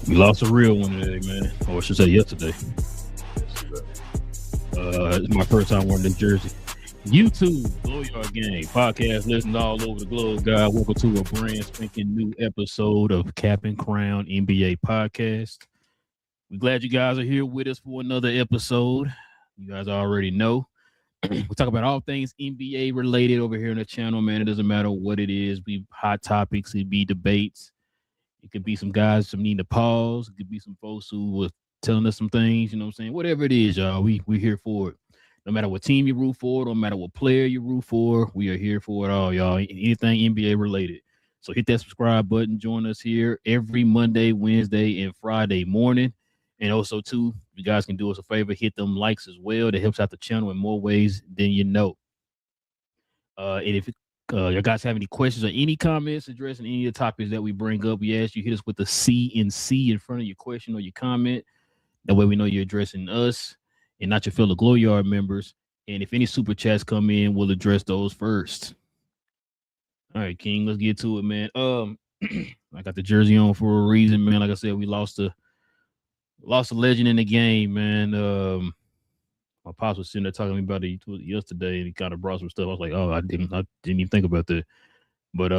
We lost a real one today, man. Or I should say yesterday. It's my first time wearing the jersey. YouTube, Blow Your Game, podcast listened all over the globe, guys. Welcome to a brand spanking new episode of Cap and Crown NBA podcast. We're glad you guys are here with us for another episode. You guys already know. We talk about all things NBA related over here on the channel, man. It doesn't matter what it is. We hot topics, it be debates. It could be some guys some need to pause. It could be some folks who were telling us some things, you know what I'm saying? Whatever it is, y'all, we're here for it. No matter what team you root for, no matter what player you root for, we are here for it all, y'all. Anything NBA related. So hit that subscribe button. Join us here every Monday, Wednesday, and Friday morning. And also, too, you guys can do us a favor, hit them likes as well. That helps out the channel in more ways than you know. And if you guys have any questions or any comments addressing any of the topics that we bring up, we ask you hit us with the C and C in front of your question or your comment. That way we know you're addressing us and not your fellow Glow Yard members. And if any super chats come in, we'll address those first. All right, King, let's get to it, man. I got the jersey on for a reason, man. Like I said, we lost a legend in the game, man. My pops was sitting there talking to me about it yesterday, and he kind of brought some stuff. I was like, oh, I didn't even think about that. But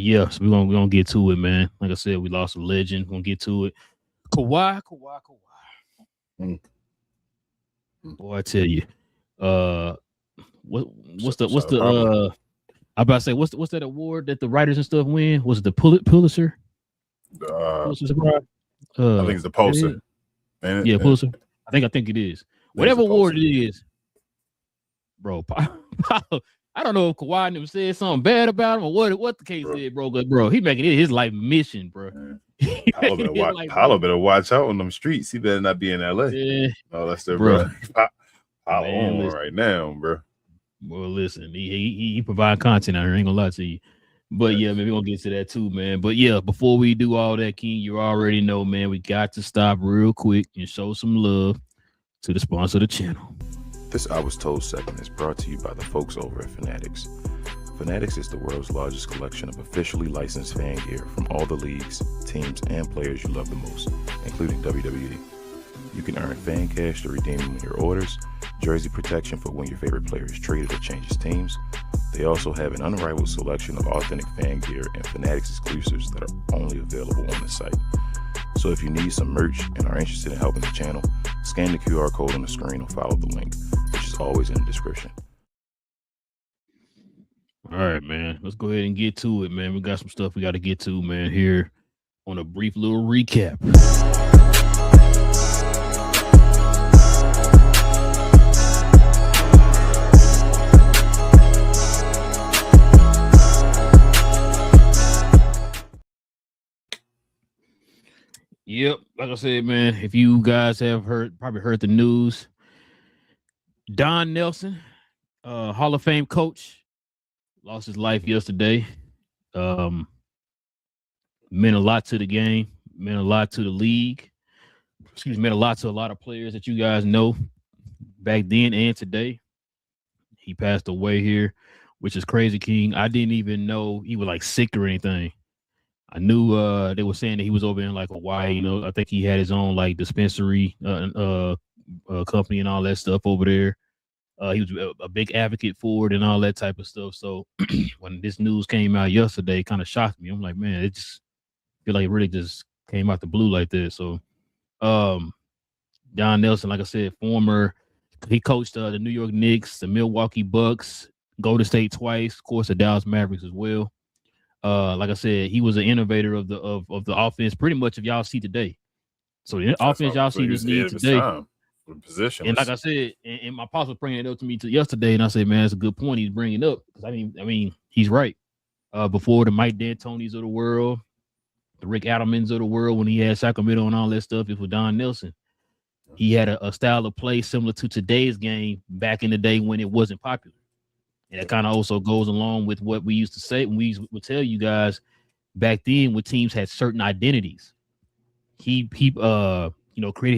yeah, so we're gonna get to it, man. Like I said, we lost a legend. We're gonna get to it. Kawhi. Boy, I tell you, what's the I about to say what's that award that the writers and stuff win? Was it the Pulitzer? Pulitzer Prize? I think it's the Pulitzer. Yeah, Pulitzer. I think it is. Whatever award it is, bro. I don't know if Kawhi and him said something bad about him or what the case is, bro. But bro, he making it his life mission, bro. Paulo better watch out on them streets. He better not be in LA. Yeah. Oh, that's their bro. Paulo on right now, bro. Well, listen, he provide content out here. I ain't gonna lie to you. But yeah, maybe we'll get to that too, man. But yeah, before we do all that, King, you already know, man, we got to stop real quick and show some love to the sponsor of the channel. This I Was Told segment is brought to you by the folks over at Fanatics. Fanatics is the world's largest collection of officially licensed fan gear from all the leagues, teams, and players you love the most, including WWE. You can earn fan cash to redeem when your orders, jersey protection for when your favorite player is traded or changes teams. They also have an unrivaled selection of authentic fan gear and Fanatics exclusives that are only available on the site. So if you need some merch and are interested in helping the channel, scan the QR code on the screen or follow the link, which is always in the description. All right, man. Let's go ahead and get to it, man. We got some stuff we got to get to, man, here on a brief little recap. Yep, like I said, man, if you guys have probably heard the news, Don Nelson, Hall of Fame coach, lost his life yesterday. Meant a lot to the game, meant a lot to the league. Meant a lot to a lot of players that you guys know back then and today. He passed away here, which is crazy, King. I didn't even know he was like sick or anything. I knew they were saying that he was over in like Hawaii. You know, I think he had his own like dispensary company and all that stuff over there. He was a big advocate for it and all that type of stuff. So when this news came out yesterday, it kind of shocked me. I'm like, man, it just feel like it really just came out the blue like this. So Don Nelson, like I said, he coached the New York Knicks, the Milwaukee Bucks, Golden State twice, of course, the Dallas Mavericks as well. Like I said, he was an innovator of the offense, pretty much if y'all see today. So the offense y'all see this league today. Position. And like I said, and my pops was bringing it up to me yesterday, and I said, man, that's a good point he's bringing up, because I mean, he's right. Before the Mike D'Antonis of the world, the Rick Adelmans of the world, when he had Sacramento and all that stuff, it was Don Nelson. He had a style of play similar to today's game back in the day when it wasn't popular. And that kind of also goes along with what we used to say when we would tell you guys back then when teams had certain identities. He created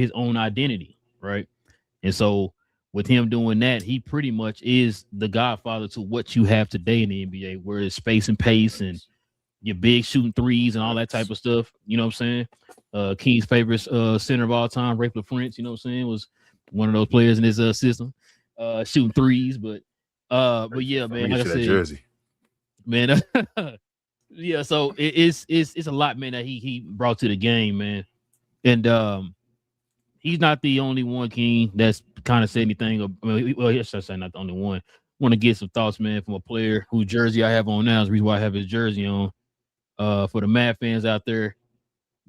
his own identity. Right. And so with him doing that, he pretty much is the godfather to what you have today in the NBA, where it's space and pace and your big shooting threes and all that type of stuff. You know what I'm saying? King's favorite center of all time, Relle and King, you know what I'm saying, was one of those players in his system, shooting threes. But yeah, man, like I said, jersey. Man, yeah, so it's a lot, man, that he brought to the game, man. And he's not the only one, King, that's kind of said anything. Well, yes, I say not the only one. Want to get some thoughts, man, from a player whose jersey I have on now. Is the reason why I have his jersey on. For the Mad fans out there,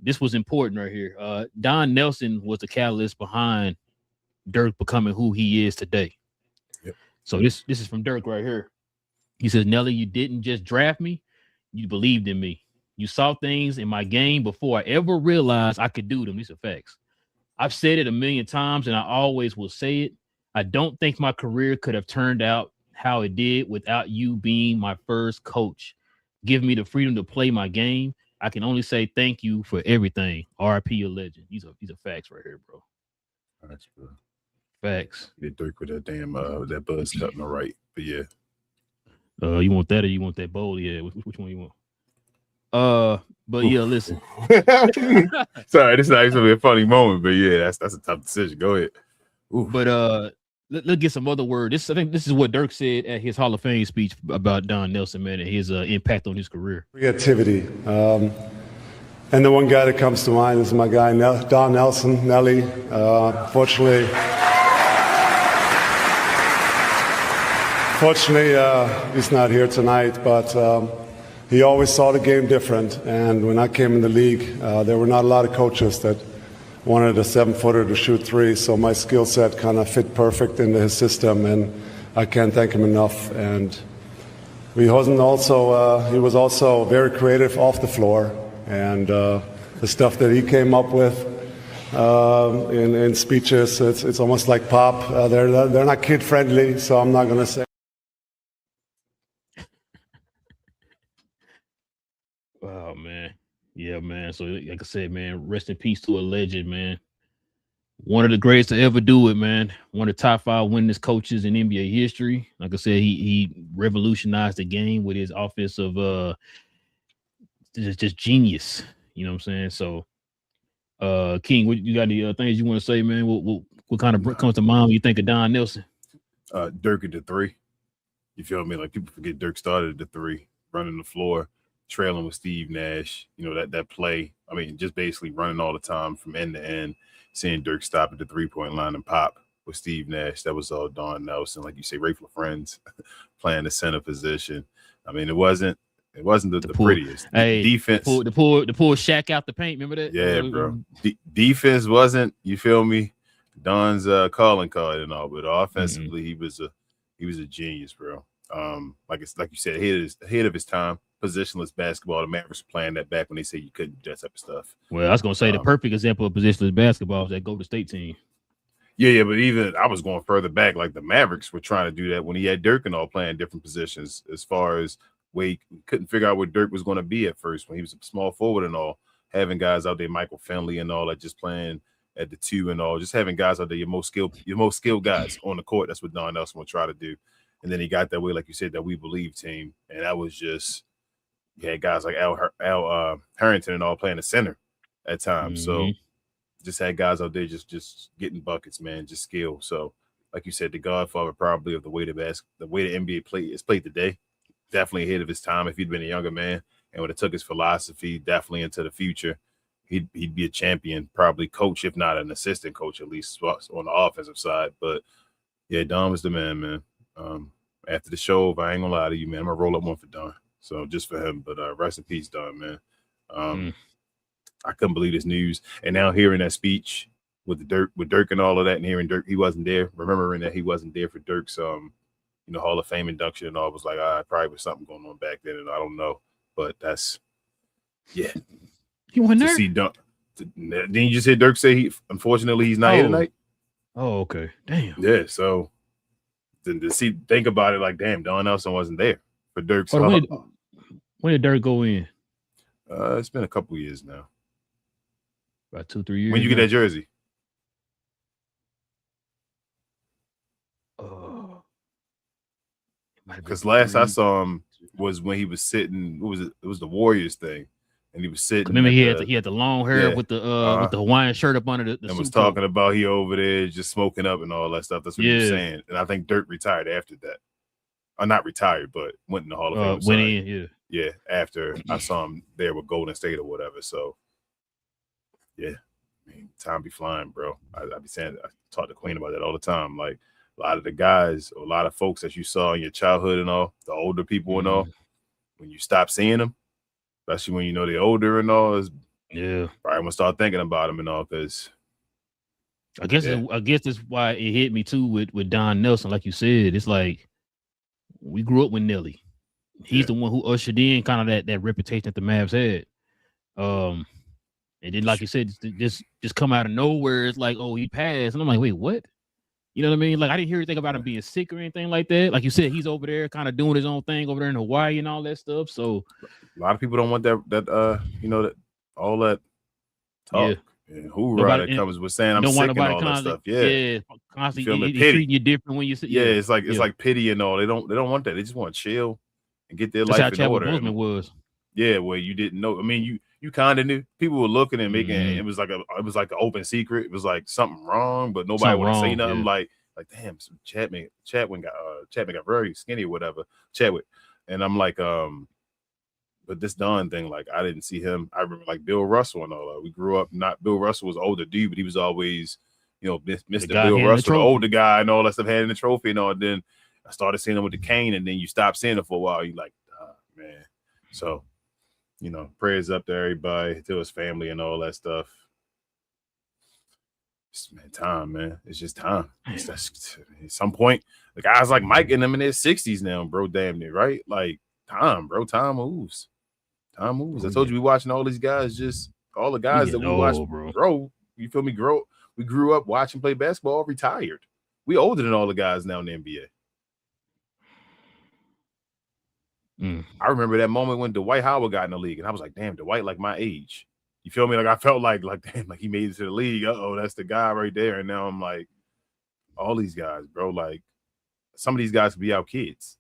this was important right here. Don Nelson was the catalyst behind Dirk becoming who he is today. Yep. So this is from Dirk right here. He says, Nelly, you didn't just draft me. You believed in me. You saw things in my game before I ever realized I could do them. These are facts. I've said it a million times, and I always will say it. I don't think my career could have turned out how it did without you being my first coach. Give me the freedom to play my game. I can only say thank you for everything. RIP, a legend. These are facts right here, bro. That's bro. Facts. You did Dirk with that damn that buzz cut on the right, but yeah. You want that or you want that bowl? Yeah, which one you want? But yeah, listen. Sorry, this is not gonna be a funny moment, but yeah, that's a tough decision. Go ahead. Oof. But let's get some other word. I think this is what Dirk said at his Hall of Fame speech about Don Nelson, man, and his impact on his career. Creativity. And the one guy that comes to mind is my guy, Don Nelson, Nelly. Fortunately, he's not here tonight, but he always saw the game different. And when I came in the league, there were not a lot of coaches that wanted a 7-footer to shoot three, so my skill set kind of fit perfect into his system, and I can't thank him enough. And he was also very creative off the floor, and the stuff that he came up with in speeches, it's almost like pop. They're not kid friendly, so I'm not going to say. Oh man. Yeah, man. So like I said, man, rest in peace to a legend, man. One of the greatest to ever do it, man. One of the top 5 winningest coaches in NBA history. Like I said, he revolutionized the game with his offensive just genius. You know what I'm saying? So King, what you got any things you want to say, man? What kind of comes to mind when you think of Don Nelson? Dirk at the 3. You feel me? Like people forget Dirk started at the 3, running the floor, trailing with Steve Nash, you know, that play. I mean, just basically running all the time from end to end, seeing Dirk stop at the 3-point line and pop with Steve Nash. That was all Don Nelson. Like you say, Relle Friends playing the center position. I mean, it wasn't the prettiest. Hey, defense. The pull Shaq out the paint. Remember that? Yeah, bro. Defense wasn't, you feel me, Don's calling card and all, but offensively, he was a genius, bro. Like you said, ahead of his time. Positionless basketball. The Mavericks were playing that back when they say you couldn't do that type of stuff. Well, I was gonna say the perfect example of positionless basketball is that Golden State team. Yeah, but even I was going further back. Like the Mavericks were trying to do that when he had Dirk and all playing different positions. As far as we couldn't figure out what Dirk was going to be at first when he was a small forward and all, having guys out there, Michael Finley and all that, just playing at the 2 and all, just having guys out there, your most skilled guys on the court. That's what Don Nelson would try to do. And then he got that way, like you said, that We Believe team, and that was just. You had guys like Al Harrington and all playing the center at times. So just had guys out there just getting buckets, man, just skill. So like you said, the godfather probably of the way the NBA is played today. Definitely ahead of his time. If he'd been a younger man and would have took his philosophy definitely into the future, he'd be a champion, probably coach, if not an assistant coach, at least on the offensive side. But yeah, Don was the man. After the show, if I ain't gonna lie to you, man, I'm gonna roll up one for Don. So just for him. But rest in peace, Don, man. I couldn't believe this news. And now hearing that speech with Dirk and all of that, and hearing Dirk, he wasn't there. Remembering that he wasn't there for Dirk's Hall of Fame induction and all, was like, probably was something going on back then, and I don't know. But that's he went there. See Dunk. Didn't you just hear Dirk say unfortunately he's not here tonight? Oh, okay. Damn. Yeah, so think about it, like, damn, Don Nelson wasn't there for Dirk's. When did Dirk go in? It's been a couple years now. About 2-3 years. When you get that jersey? Because last I saw him was when he was sitting. What was it? It was the Warriors thing, and he was sitting. Remember, he had the long hair with the Hawaiian shirt up under the and was talking about he over there just smoking up and all that stuff. That's what he was saying. And I think Dirk retired after that. Or not retired, but went in the Hall of Fame. Went in, yeah. After I saw him there with Golden State or whatever. So, yeah, I mean, time be flying, bro. I be saying, I talk to Queen about that all the time. Like, a lot of the guys, or a lot of folks that you saw in your childhood and all, the older people and all, when you stop seeing them, especially when you know they're older and all, probably gonna start thinking about them and all. Because I guess that's why it hit me too with Don Nelson. Like you said, it's like we grew up with Nelly. He's the one who ushered in kind of that reputation that the Mavs had. And then, like you said, just come out of nowhere. It's like, oh, he passed, and I'm like, wait, what? You know what I mean? Like, I didn't hear anything about him being sick or anything like that. Like you said, he's over there kind of doing his own thing over there in Hawaii and all that stuff. So a lot of people don't want that all that talk and hoorah that comes with saying I'm sick and all that stuff. Yeah, constantly treating you different when you say it's like pity and all. They don't want that. They just want to chill and get their life in order. Bozeman was. Yeah, well, you didn't know. I mean, you kind of knew. People were looking and making it was like an open secret. It was like something wrong, but nobody would say nothing. Like damn, Chapman got very skinny or whatever. Chadwick, and I'm like, but this Don thing, like, I didn't see him. I remember like Bill Russell and all that. We grew up. Not Bill Russell was an older dude, but he was always Mr. Bill Russell, the older guy and all that stuff, handing the trophy and all. And then I started seeing him with the cane, and then you stop seeing him for a while. You like, man, so. Prayers up to everybody, to his family and all that stuff. Time, man. It's just time. At some point, the guys like Mike and them in their 60s now, bro, damn near, right? Like, time, bro. Time moves. Time moves. I told you we watching all these guys, just all the guys that we watch, bro. You feel me? We grew up watching play basketball, retired. We older than all the guys now in the NBA. I remember that moment when Dwight Howard got in the league, and I was like, damn, Dwight like my age. You feel me? Like, I felt like damn, like he made it to the league. That's the guy right there. And now I'm like, all these guys, bro, like some of these guys could be our kids.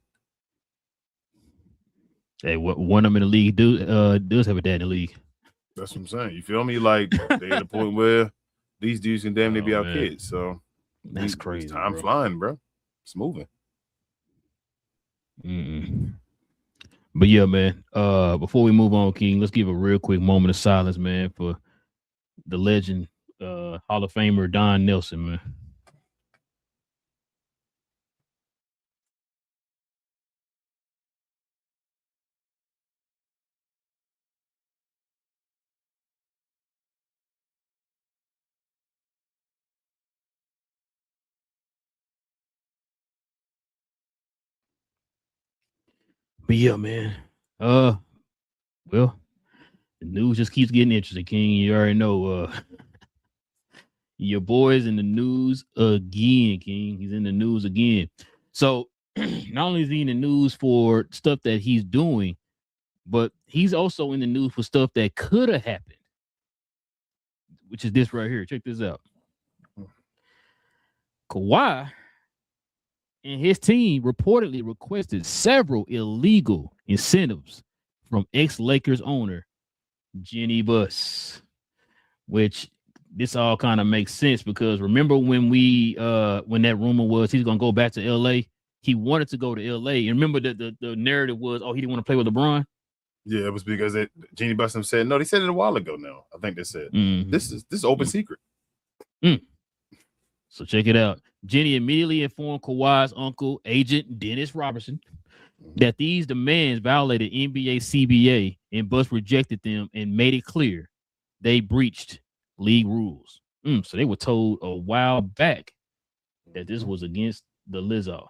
Hey, one of them in the league does have a dad in the league. That's what I'm saying. You feel me? Like, they're at the point where these dudes can damn near be our kids. So that's crazy. Time flying, bro. It's moving. But yeah, man, before we move on, King, let's give a real quick moment of silence, man, for the legend, Hall of Famer Don Nelson, man. But yeah, man. Well, the news just keeps getting interesting, King. You already know. Your boy's in the news again, King. He's in the news again. So not only is he in the news for stuff that he's doing, but he's also in the news for stuff that could have happened, which is this right here. Check this out. Kawhi and his team reportedly requested several illegal incentives from ex-Lakers owner Jenny Buss, which this all kind of makes sense because remember when when that rumor was he's gonna go back to LA, he wanted to go to LA. And remember that the narrative was, he didn't want to play with LeBron. Yeah, it was because Jeannie Bussum said no. They said it a while ago. Now I think they said this is open secret. So check it out. Jenny immediately informed Kawhi's uncle, agent Dennis Robertson, that these demands violated NBA CBA, and Buss rejected them and made it clear they breached league rules. So they were told a while back that this was against the Lizzo.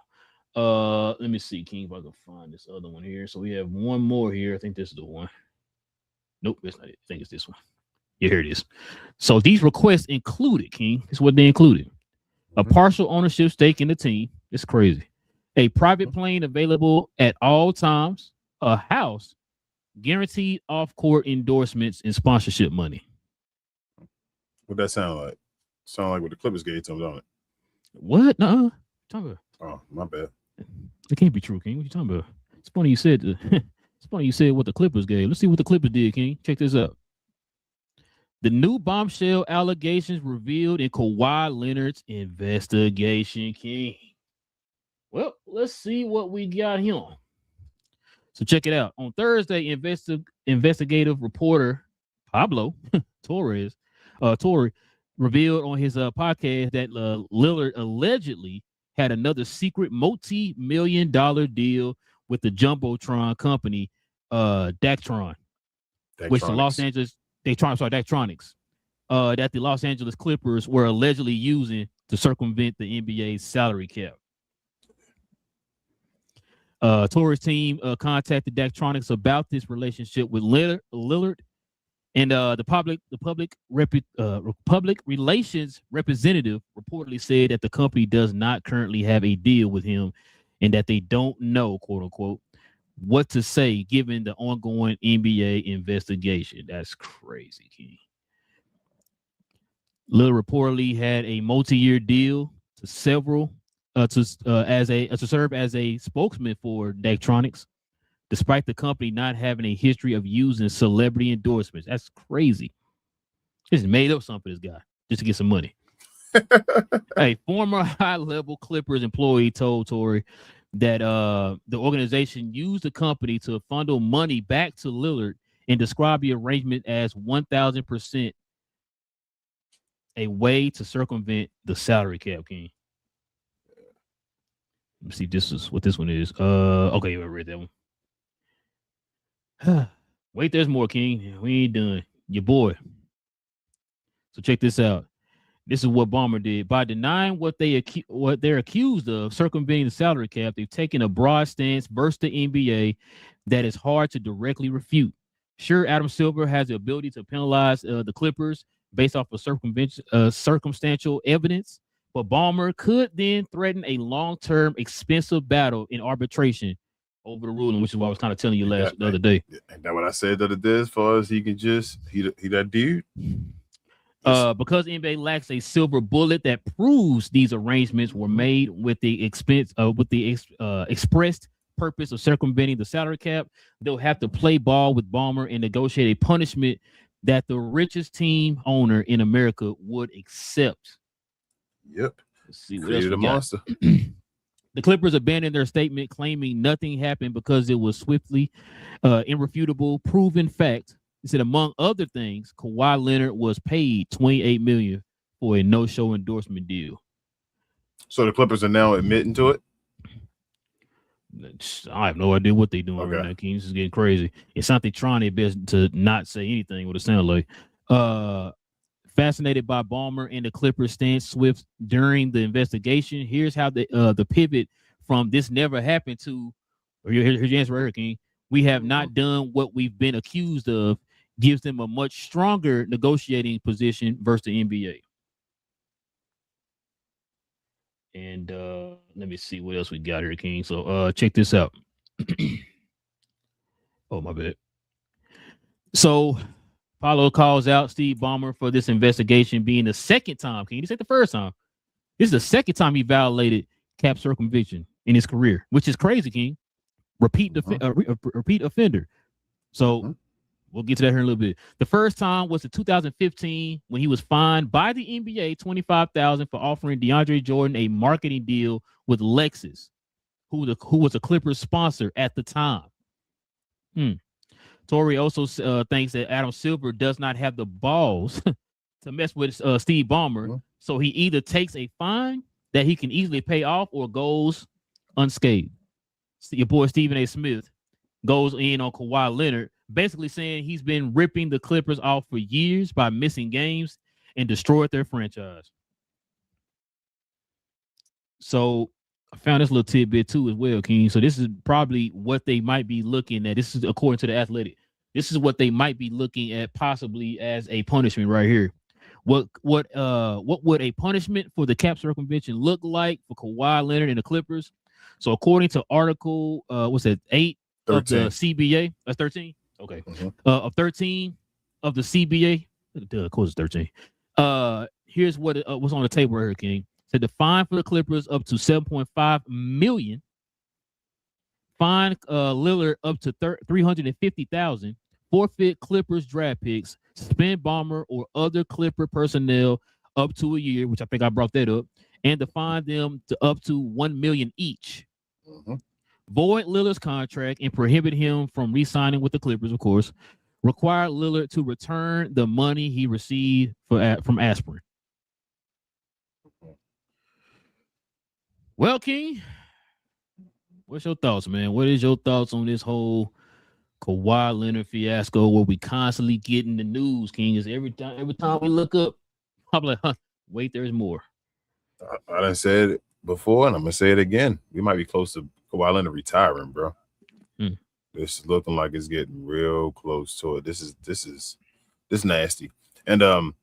Let me see, King, if I can find this other one here. So we have one more here. I think this is the one. Nope, that's not it. I think it's this one. Yeah, here it is. So these requests included, King, this is what they included: a partial ownership stake in the team. It's crazy. A private plane available at all times, a house, guaranteed off-court endorsements, and sponsorship money. What that sound like? Sound like what the Clippers gave to him, don't it? What? No. Talking about? Oh, my bad. It can't be true, King. What you talking about? It's funny you said it's funny you said what the Clippers gave. Let's see what the Clippers did, King. Check this out. The new bombshell allegations revealed in Kawhi Leonard's investigation, King. Well, let's see what we got here. So check it out. On Thursday, investigative reporter Pablo Torre revealed on his podcast that Lillard allegedly had another secret multi-million-dollar deal with the Jumbotron company, Daktronics, which the Los Angeles Daktronics, that the Los Angeles Clippers were allegedly using to circumvent the NBA's salary cap. Torres' team contacted Daktronics about this relationship with Lillard, and the public relations representative reportedly said that the company does not currently have a deal with him, and that they don't know, quote unquote, what to say given the ongoing NBA investigation. That's crazy, King. Lillard reportedly had a multi-year deal to serve as a spokesman for Daktronics, despite the company not having a history of using celebrity endorsements. That's crazy. Just made up something for this guy just to get some money. A former high-level Clippers employee told Torrey that the organization used the company to funnel money back to Lillard and described the arrangement as 1,000% a way to circumvent the salary cap, King. Let me see. This is what this one is. Okay, I read that one. Wait, there's more, King. We ain't done. Your boy. So check this out. This is what Ballmer did. By denying what they're accused of, circumventing the salary cap, they've taken a broad stance versus the NBA that is hard to directly refute. Sure, Adam Silver has the ability to penalize the Clippers based off of circumstantial evidence, but Ballmer could then threaten a long-term expensive battle in arbitration over the ruling, which is what I was kind of telling you the other day. And that what I said the other day, as far as he can just he that dude. Because NBA lacks a silver bullet that proves these arrangements were made with the expressed purpose of circumventing the salary cap, they'll have to play ball with Ballmer and negotiate a punishment that the richest team owner in America would accept. Yep. Let's see what else we got. The Clippers abandoned their statement, claiming nothing happened because it was swiftly irrefutable, proven fact. He said, among other things, Kawhi Leonard was paid $28 million for a no-show endorsement deal. So the Clippers are now admitting to it? I have no idea what they're doing right now, King. This is getting crazy. It's not they trying their best to not say anything, what it sounds like. Fascinated by Ballmer and the Clippers' stance swift during the investigation. Here's how the pivot from this never happened to, or here's your answer right here, King. We have not done what we've been accused of, gives them a much stronger negotiating position versus the NBA. And let me see what else we got here, King. So check this out. Oh, my bad. So Paulo calls out Steve Ballmer for this investigation being the second time, King. This ain't the first time. This is the second time he violated cap circumvention in his career, which is crazy, King. Repeat offender. So We'll get to that here in a little bit. The first time was in 2015 when he was fined by the NBA $25,000 for offering DeAndre Jordan a marketing deal with Lexus, who was a Clippers sponsor at the time. Torrey also thinks that Adam Silver does not have the balls to mess with Steve Ballmer, so he either takes a fine that he can easily pay off or goes unscathed. So your boy Stephen A. Smith goes in on Kawhi Leonard, basically saying he's been ripping the Clippers off for years by missing games and destroyed their franchise. So I found this little tidbit too as well, King. So this is probably what they might be looking at. This is according to the Athletic. This is what they might be looking at possibly as a punishment right here. What would a punishment for the cap circumvention look like for Kawhi Leonard and the Clippers? So according to article, what's that, 8 of the CBA? That's 13? Okay. Of 13 of the CBA, of course it's 13. Here's what was on the table right here, King. Said the fine for the Clippers up to $7.5 million. Fine Lillard up to $350,000. Forfeit Clippers draft picks. Suspend Ballmer or other Clipper personnel up to a year, which I think I brought that up, and to fine them to up to $1 million each. Void Lillard's contract and prohibit him from re-signing with the Clippers, of course. Require Lillard to return the money he received from Aspirin. Well, King, what's your thoughts, man? What is your thoughts on this whole Kawhi Leonard fiasco where we constantly get in the news, King? Is every time we look up, I'm like, wait, there's more. I done said it before, and I'm gonna say it again. We might be close to Kawhi Leonard retiring, bro. This is looking like it's getting real close to it. This is nasty. And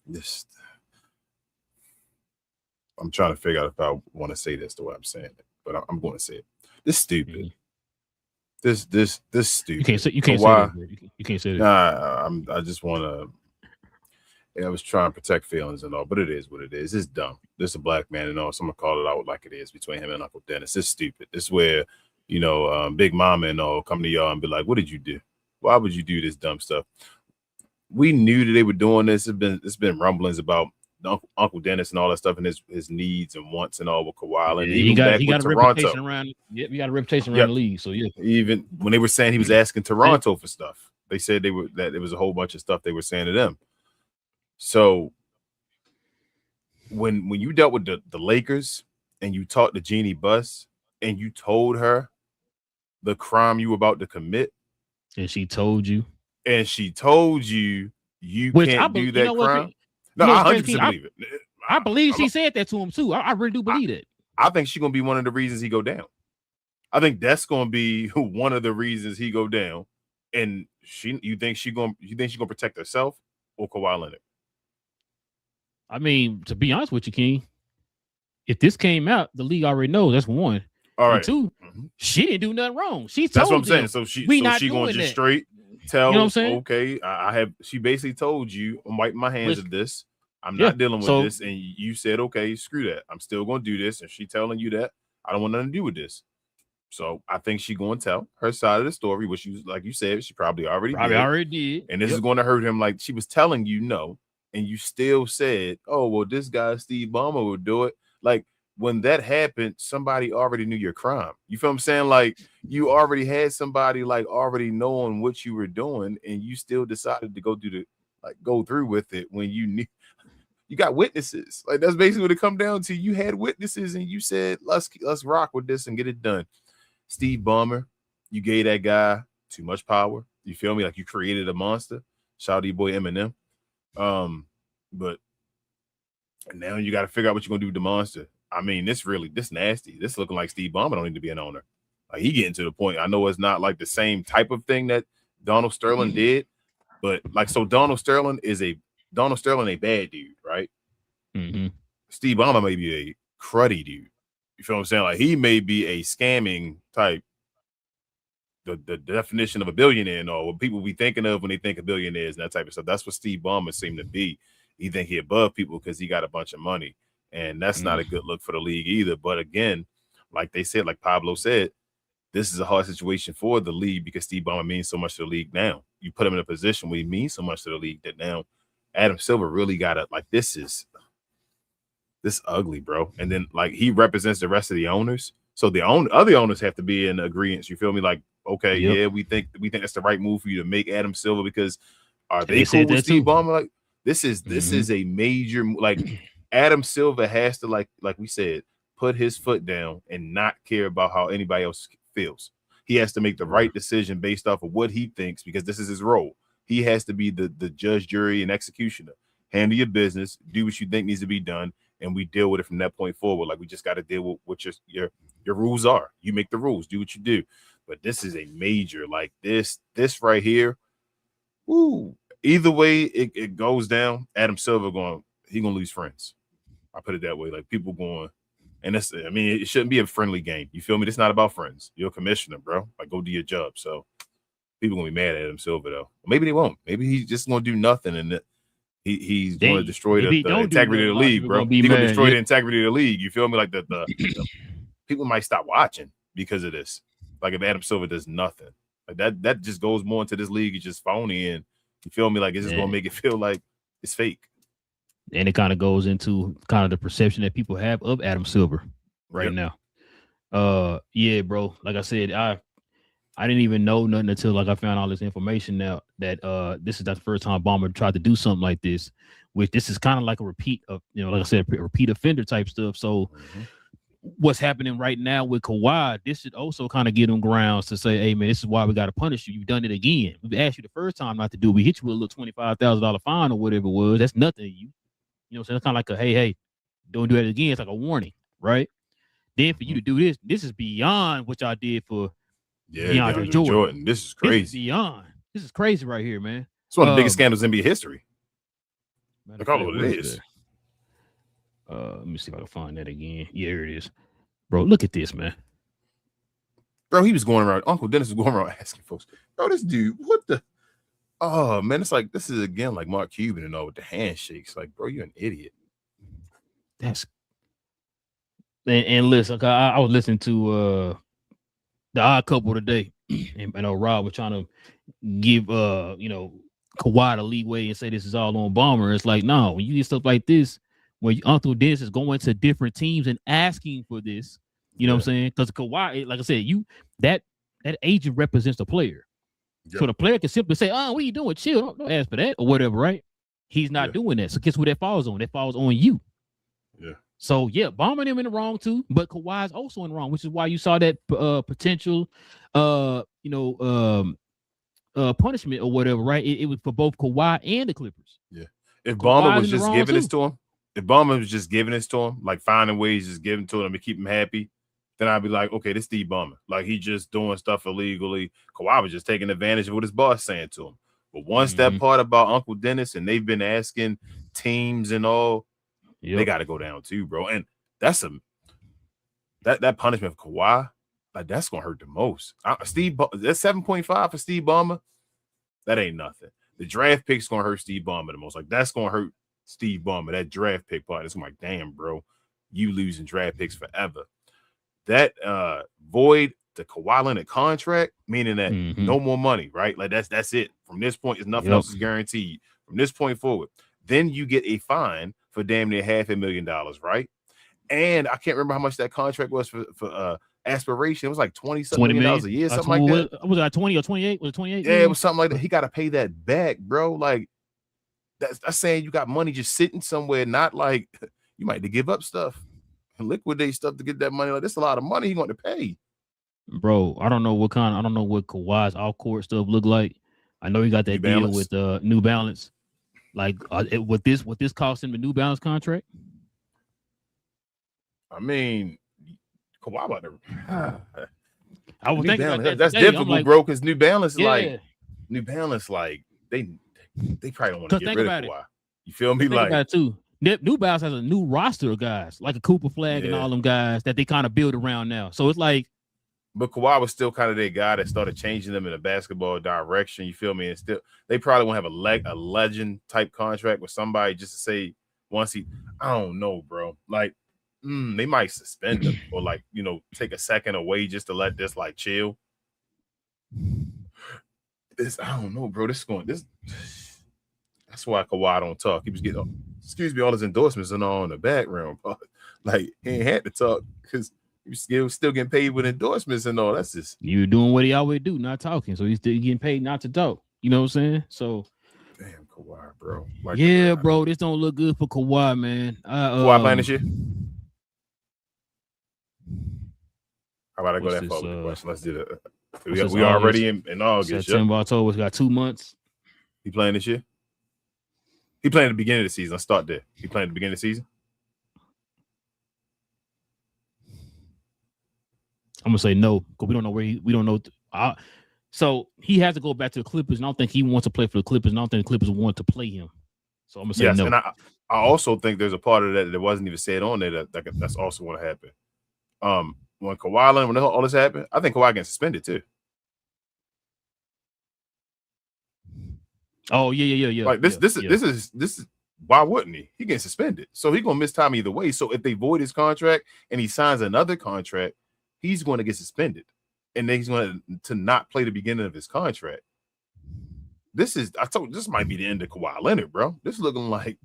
this, I'm trying to figure out if I want to say this the way I'm saying it, but I'm going to say it. This stupid. This stupid. You can't say that. You can't say that. Nah, I just want to. I was trying to protect feelings and all, but it is what it is. It's dumb. This is a black man and all. Someone call it out like it is between him and Uncle Dennis. It's stupid. This is where, Big Mama and all come to y'all and be like, what did you do? Why would you do this dumb stuff? We knew that they were doing this. It's been rumblings about Uncle Dennis and all that stuff and his needs and wants and all with Kawhi. And he got a reputation around. Yep, he got a reputation around the league. So yeah. Even when they were saying he was asking Toronto for stuff, they said that there was a whole bunch of stuff they were saying to them. So when you dealt with the Lakers and you talked to Jeannie Buss and you told her the crime you were about to commit, and she told you you can't do that crime. No, I 100% believe it. I believe she said that to him too. I really do believe it. I think she's gonna be one of the reasons he go down. I think that's gonna be one of the reasons he go down. And you think she's gonna protect herself or Kawhi Leonard? I mean, to be honest with you, King, if this came out, the league already knows. That's one. All right. And two, she didn't do nothing wrong. That's what I'm saying. So she gonna just straight tell, you know what I'm saying? Okay, she basically told you, I'm wiping my hands of this. I'm not dealing with this. And you said, okay, screw that. I'm still gonna do this. And she telling you that I don't want nothing to do with this. So I think she gonna tell her side of the story, which like you said, she probably already did. And this is gonna hurt him. Like she was telling you no. And you still said, oh, well, this guy, Steve Ballmer, would do it. Like, when that happened, somebody already knew your crime. You feel what I'm saying? Like, you already had somebody, like, already knowing what you were doing, and you still decided to go through with it when you knew. You got witnesses. Like, that's basically what it come down to. You had witnesses, and you said, let's rock with this and get it done. Steve Ballmer, you gave that guy too much power. You feel me? Like, you created a monster. Shout out to your boy Eminem. But now you got to figure out what you're gonna do with the monster. I mean, this nasty. This looking like Steve Ballmer don't need to be an owner. Like he getting to the point. I know it's not like the same type of thing that Donald Sterling did, but like so Donald Sterling a bad dude, right? Mm-hmm. Steve Ballmer may be a cruddy dude. You feel what I'm saying? Like he may be a scamming type. The definition of a billionaire and all what people be thinking of when they think of billionaires and that type of stuff. That's what Steve Ballmer seemed to be. He think he above people because he got a bunch of money. And that's not a good look for the league either. But again, like they said, like Pablo said, this is a hard situation for the league because Steve Ballmer means so much to the league now. You put him in a position where he means so much to the league that now Adam Silver really got to, like, this ugly, bro. And then, like, he represents the rest of the owners. So the other owners have to be in agreement. You feel me? Like, okay, yeah, we think that's the right move for you to make Adam Silver because are they cool with Steve Ballmer? Like, this is a major, like, Adam Silver has to, like we said, put his foot down and not care about how anybody else feels. He has to make the right decision based off of what he thinks because this is his role. He has to be the judge, jury, and executioner. Handle your business, do what you think needs to be done, and we deal with it from that point forward. Like, we just got to deal with what your rules are. You make the rules, do what you do. But this is a major, like, this right here. Ooh, either way it goes down, Adam Silver gonna lose friends. I put it that way. Like, people going, and that's, I mean, it shouldn't be a friendly game. You feel me? It's not about friends. You're a commissioner, bro. Like, go do your job. So people gonna be mad at Adam Silver though. Maybe they won't. Maybe he's just gonna do nothing and he's going to destroy the integrity of the league, bro. He's going to destroy the integrity of the league. You feel me? Like the people might stop watching because of this. Like, if Adam Silver does nothing, like that just goes more into this league. It's just phony, and you feel me? Like, it's just going to make it feel like it's fake. And it kind of goes into kind of the perception that people have of Adam Silver right now. Yeah, bro. Like I said, I didn't even know nothing until, like, I found all this information now that this is not the first time Ballmer tried to do something like this, which this is kind of like a repeat of, like I said, a repeat offender type stuff. So what's happening right now with Kawhi, this should also kind of give them grounds to say, hey, man, this is why we got to punish you. You've done it again. We asked you the first time not to do it. We hit you with a little $25,000 fine or whatever it was. That's nothing to you. You know what I'm saying? It's kind of like a, hey, don't do that again. It's like a warning, right? Then for you to do this is beyond what y'all did for DeAndre Jordan. This is crazy. This is beyond. This is crazy right here, man. It's one of the biggest scandals in NBA history. Look all what it is. Let me see if I can find that again. Yeah, here it is. Bro, look at this, man. Bro, he was going around. Uncle Dennis was going around asking folks, bro, this dude, what the? Oh, man, it's like, this is, again, like Mark Cuban and all with the handshakes. Like, bro, you're an idiot. That's... And listen, I was listening to The Odd Couple today, and Rob was trying to give Kawhi the leeway and say this is all on Ballmer. It's like, no, when you get stuff like this, where Uncle Dennis is going to different teams and asking for this, you know what I'm saying? Because Kawhi, like I said, that agent represents the player. So the player can simply say, "Oh, what are you doing? Chill, don't ask for that," or whatever, right? He's not doing that. So guess who that falls on? That falls on you. Yeah. So Ballmer them in the wrong too, but Kawhi's also in the wrong, which is why you saw that potential punishment or whatever, right? It was for both Kawhi and the Clippers. Yeah. If Ballmer was just giving this to him, like finding ways just giving to him to keep him happy, then I'd be like, okay, this Steve Ballmer. Like, he just doing stuff illegally. Kawhi was just taking advantage of what his boss saying to him. But once that part about Uncle Dennis, and they've been asking teams and all, they got to go down too, bro. And that's that punishment for Kawhi, like, that's gonna hurt the most. That 7.5 for Steve Ballmer, that ain't nothing. The draft pick's gonna hurt Steve Ballmer the most. Like, that's gonna hurt Steve Ballmer. That draft pick part, it's like, damn, bro, you losing draft picks forever. That void the Kawhi Leonard contract, meaning that no more money, right? Like, that's it. From this point, nothing else is guaranteed. From this point forward, then you get a fine for damn near $500,000, right? And I can't remember how much that contract was for Aspiration. It was like $20 million a year, something like that. Was it 20 or 28? Was it 28? Yeah, it was something like that. He got to pay that back, bro. Like, that's saying you got money just sitting somewhere, not like you might have to give up stuff and liquidate stuff to get that money. Like, that's a lot of money he going to pay. Bro, I don't know what Kawhi's off-court stuff look like. I know he got that deal with New Balance. Like, would this cost him the New Balance contract? I mean, Kawhi about to. I was thinking about that. That's today. difficult, like, bro. Because New Balance, they probably don't want to get rid of Kawhi. You feel me? Think about it too. New Balance has a new roster of guys, like a Cooper Flag and all them guys that they kind of build around now. So it's like, but Kawhi was still kind of their guy that started changing them in a basketball direction. You feel me? And still, they probably won't have a legend type contract with somebody just to say once I don't know, bro. Like, they might suspend him or like, take a second away just to let this like chill. I don't know, bro. That's why Kawhi don't talk. He was getting, all his endorsements and all in the background. But like he ain't had to talk because he was still getting paid with endorsements and all. That's just you doing what he always do, not talking. So he's still getting paid not to talk. You know what I'm saying? So damn Kawhi, bro. Like, yeah, bro. This don't look good for Kawhi, man. Kawhi playing this year? How about I go that far with the question? Let's do that. We already in August. September, October. Got 2 months. He playing this year? He playing at the beginning of the season. Let's start there. He playing at the beginning of the season? I'm gonna say no because we don't know where we don't know. So he has to go back to the Clippers, and I don't think he wants to play for the Clippers, and I don't think the Clippers want to play him. So I'm gonna say no. And I also think there's a part of that wasn't even said on there that's also going to happen. When Kawhi Leonard, when all this happened, I think Kawhi getting suspended too. Oh yeah. Like this is why wouldn't he? He getting suspended, so he's gonna miss time either way. So if they void his contract and he signs another contract, he's going to get suspended, and then he's going to not play the beginning of his contract. This might be the end of Kawhi Leonard, bro. This is looking like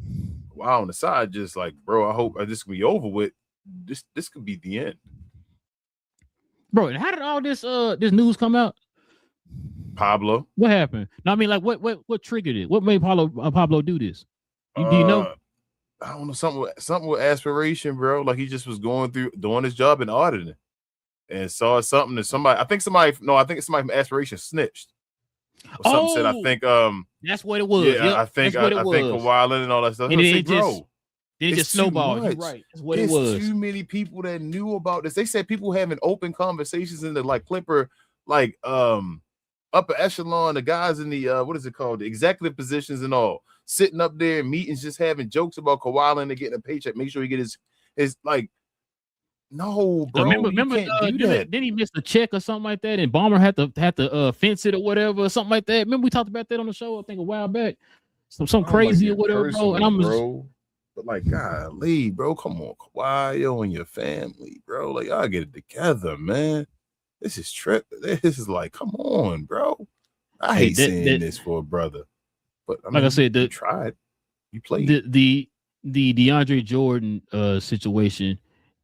Kawhi on the side, just like, bro, I hope this can be over with. This could be the end. Bro, and how did all this news come out? Pablo. What happened? No, I mean, like, what triggered it? What made Pablo do this? Do you know? I don't know, something with aspiration, bro. Like he just was going through doing his job in auditing and saw something that somebody from aspiration snitched. Or something said, I think that's what it was. Yeah, yep, I think Kawhi Leonard and all that stuff. And It just snowballed. You're right. That's what it was. Too many people that knew about this. They said people having open conversations in the like Clipper, like upper echelon, the guys in the what is it called, the executive positions and all, sitting up there in meetings, just having jokes about Kawhi Leonard getting a paycheck. Make sure he get his like. No, bro. Remember didn't he miss a check or something like that? And Bomber had to fence it or whatever, or something like that. Remember we talked about that on the show, I think a while back. Some crazy or whatever, bro. And but like, golly, bro, come on, Kawhi, yo, and your family, bro. Like, y'all get it together, man. This is trip. This is like, come on, bro. I hate seeing this for a brother. But I mean, like I said, you tried. You played. The DeAndre Jordan situation.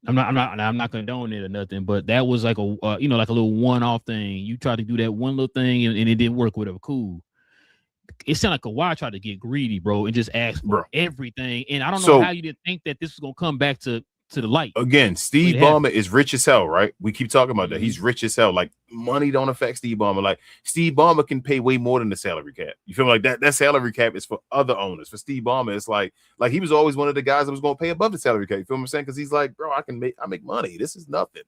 I'm not condoning it or nothing, but that was like a like a little one-off thing. You tried to do that one little thing and it didn't work, whatever. Cool. It sounded like Kawhi tried to get greedy, bro, and just ask for everything. And I don't know how you didn't think that this was gonna come back to the light. Again, Steve Ballmer is rich as hell, right? We keep talking about that. He's rich as hell. Like, money don't affect Steve Ballmer. Like, Steve Ballmer can pay way more than the salary cap. You feel me? Like that salary cap is for other owners. For Steve Ballmer, it's like he was always one of the guys that was gonna pay above the salary cap. You feel what I'm saying? Because he's like, bro, I make money. This is nothing.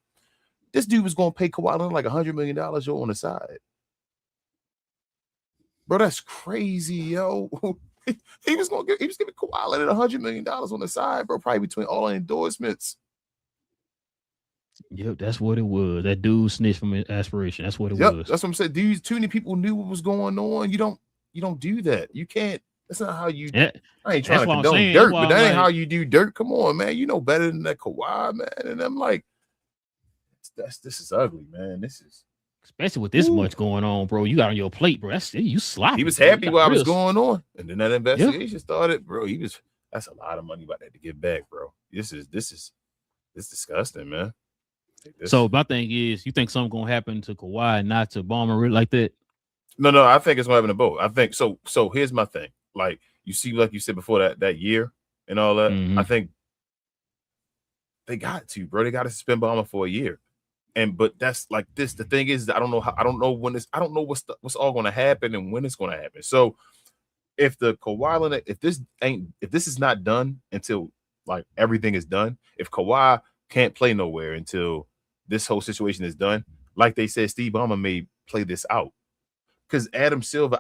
This dude was gonna pay Kawhi Leonard like $100 million on the side. Bro, that's crazy, yo. He was giving Kawhi Leonard $100 million on the side, bro, probably between all the endorsements. Yep, that's what it was. That dude snitched from aspiration. That's what it was. That's what I'm saying. Dude, too many people knew what was going on. You don't do that. You can't. That's not how you. Yeah. I ain't trying to condone dirt, but that ain't how you do dirt. Come on, man. You know better than that Kawhi, man. And I'm like, this is ugly, man. This is. Especially with this much going on, bro. You got on your plate, bro. That's you sloppy. He was happy while it was going on. And then that investigation started, bro. That's a lot of money about that to get back, bro. This is disgusting, man. So my thing is, you think something gonna happen to Kawhi and not to Ballmer like that? No, I think it's gonna happen to both. I think so. So here's my thing. Like you see, like you said before that year and all that, I think they got to, bro. They got to suspend Ballmer for a year. But that's like this. The thing is, I don't know what's all going to happen and when it's going to happen. So if the Kawhi Leonard, if this is not done until like everything is done, if Kawhi can't play nowhere until this whole situation is done, like they said, Steve Ballmer may play this out because Adam Silver,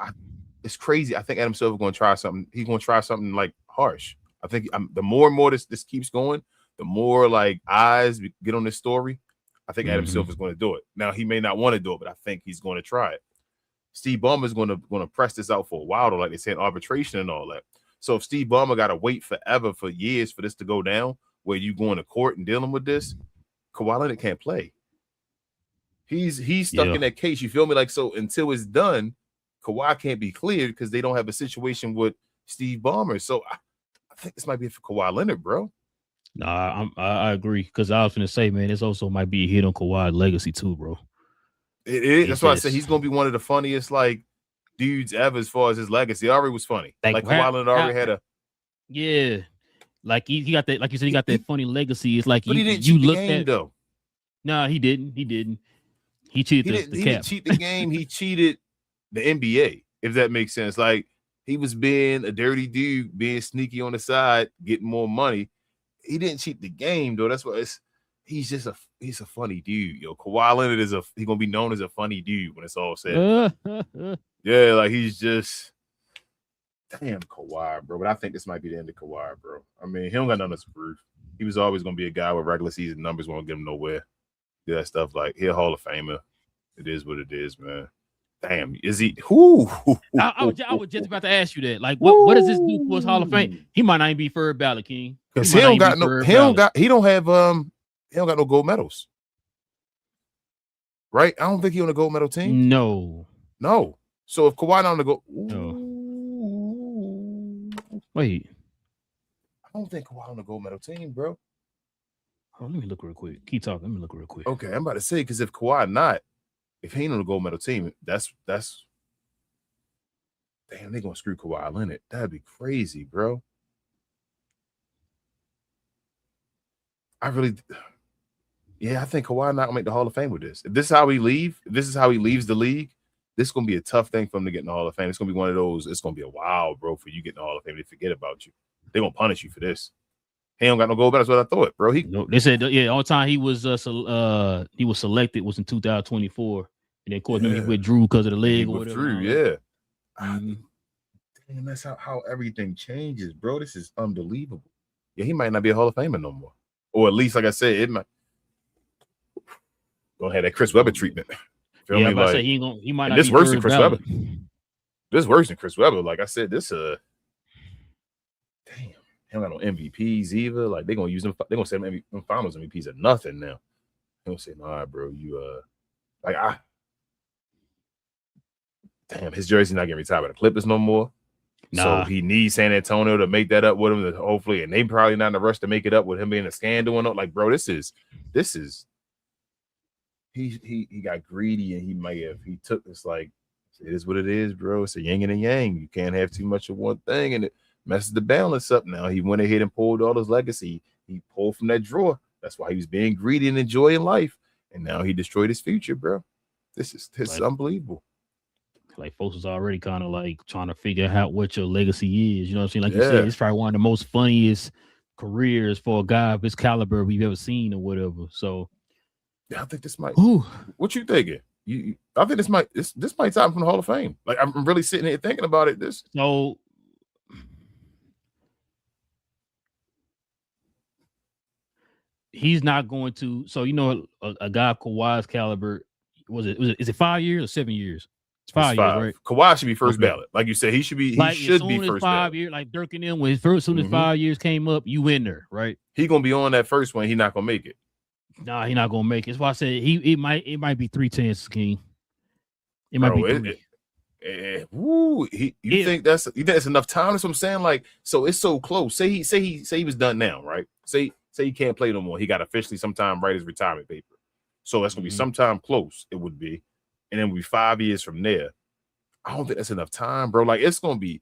it's crazy. I think Adam Silver going to try something. He's going to try something like harsh. I think the more and more this keeps going, the more like eyes get on this story. I think Adam Silver is going to do it. Now, he may not want to do it, but I think he's going to try it. Steve Ballmer is going to press this out for a while, though, like they said, arbitration and all that. So if Steve Ballmer got to wait forever, for years for this to go down, where you going to court and dealing with this, Kawhi Leonard can't play. He's stuck in that case. You feel me? Like, so until it's done, Kawhi can't be cleared because they don't have a situation with Steve Ballmer. So I think this might be for Kawhi Leonard, bro. Nah, I agree, because I was going to say, man, this also might be a hit on Kawhi's legacy too, bro. It is. That's why I said he's going to be one of the funniest like dudes ever as far as his legacy. Already was funny. Like Kawhi Leonard already had a. Yeah, like he got that. Like you said, he got that funny legacy. It's like but he didn't cheat the game though. Nah, he didn't. He cheated the cap. He didn't cheat the game. He cheated the NBA. If that makes sense. Like he was being a dirty dude, being sneaky on the side, getting more money. He didn't cheat the game though. That's what he's a funny dude. Yo, Kawhi Leonard he's gonna be known as a funny dude when it's all said. Yeah, like he's just damn Kawhi, bro. But I think this might be the end of Kawhi, bro. I mean, he don't got nothing to prove. He was always gonna be a guy with regular season numbers won't get him nowhere. Do that stuff like he's a Hall of Famer. It is what it is, man. Damn, is he? I was just about to ask you that. Like, what does this do for his Hall of Fame? He might not even be third ballot, King. Because he don't have no gold medals. Right? I don't think he on a gold medal team. No. So if Kawhi not on the gold, wait. I don't think Kawhi on the gold medal team, bro. Oh, let me look real quick. Keep talking. Let me look real quick. Okay, I'm about to say because if Kawhi not, if he ain't on the gold medal team, that's damn, they gonna screw Kawhi Leonard. That'd be crazy, bro. I think Kawhi not gonna make the Hall of Fame with this. If this is how he leaves the league, this is gonna be a tough thing for him to get in the Hall of Fame. It's gonna be one of those. It's gonna be a wow, bro, for you getting the Hall of Fame. They forget about you. They're gonna punish you for this. He don't got no gold medal. That's what I thought, bro. They said all the time he was selected was in 2024, and then of course he withdrew because of the leg or whatever. Yeah. Damn, that's how everything changes, bro. This is unbelievable. Yeah, he might not be a Hall of Famer no more. Or at least, like I said, it might don't have that Chris Webber treatment. Feel me? Like, say he might not. This be worse than Chris Webber. This worse than Chris Webber. Like I said, this damn, he don't got no MVPs either. Like they're gonna use them. They're gonna say them Finals MVPs are nothing now. They're gonna say, nah, bro, you damn, his jersey not getting retired by the Clippers no more. Nah. So he needs San Antonio to make that up with him, hopefully, and they probably not in a rush to make it up with him being a scandal and all. Like, bro, this is he got greedy and he took this, like, it is what it is, bro. It's a yin and a yang. You can't have too much of one thing, and it messes the balance up. Now he went ahead and pulled all his legacy. He pulled from that drawer. That's why he was being greedy and enjoying life, and now he destroyed his future, bro. This is unbelievable. Like folks was already kind of like trying to figure out what your legacy is. You know what I'm saying? Like you said, it's probably one of the most funniest careers for a guy of his caliber we've ever seen or whatever. So yeah, I think this might. What you thinking? I think this might time from the Hall of Fame. Like I'm really sitting here thinking about it. So he's not going to. So you know, a guy of Kawhi's caliber is it 5 years or 7 years? It's 5 years, right? Kawhi should be first ballot. Like you said, he should be first 5 ballot. years, like Dirk and them, when as soon as 5 years came up, you in there, right? He gonna be on that first one. He not gonna make it. Nah, he not gonna make it. That's why I said it might be 3 chances, King. It might be 3. You think that's enough time? That's what I'm saying. Like, so it's so close. Say he was done now, right? Say he can't play no more. He got officially sometime write his retirement paper. So that's gonna be sometime close. It would be. And then we'll be 5 years from there. I don't think that's enough time, bro. Like it's gonna be,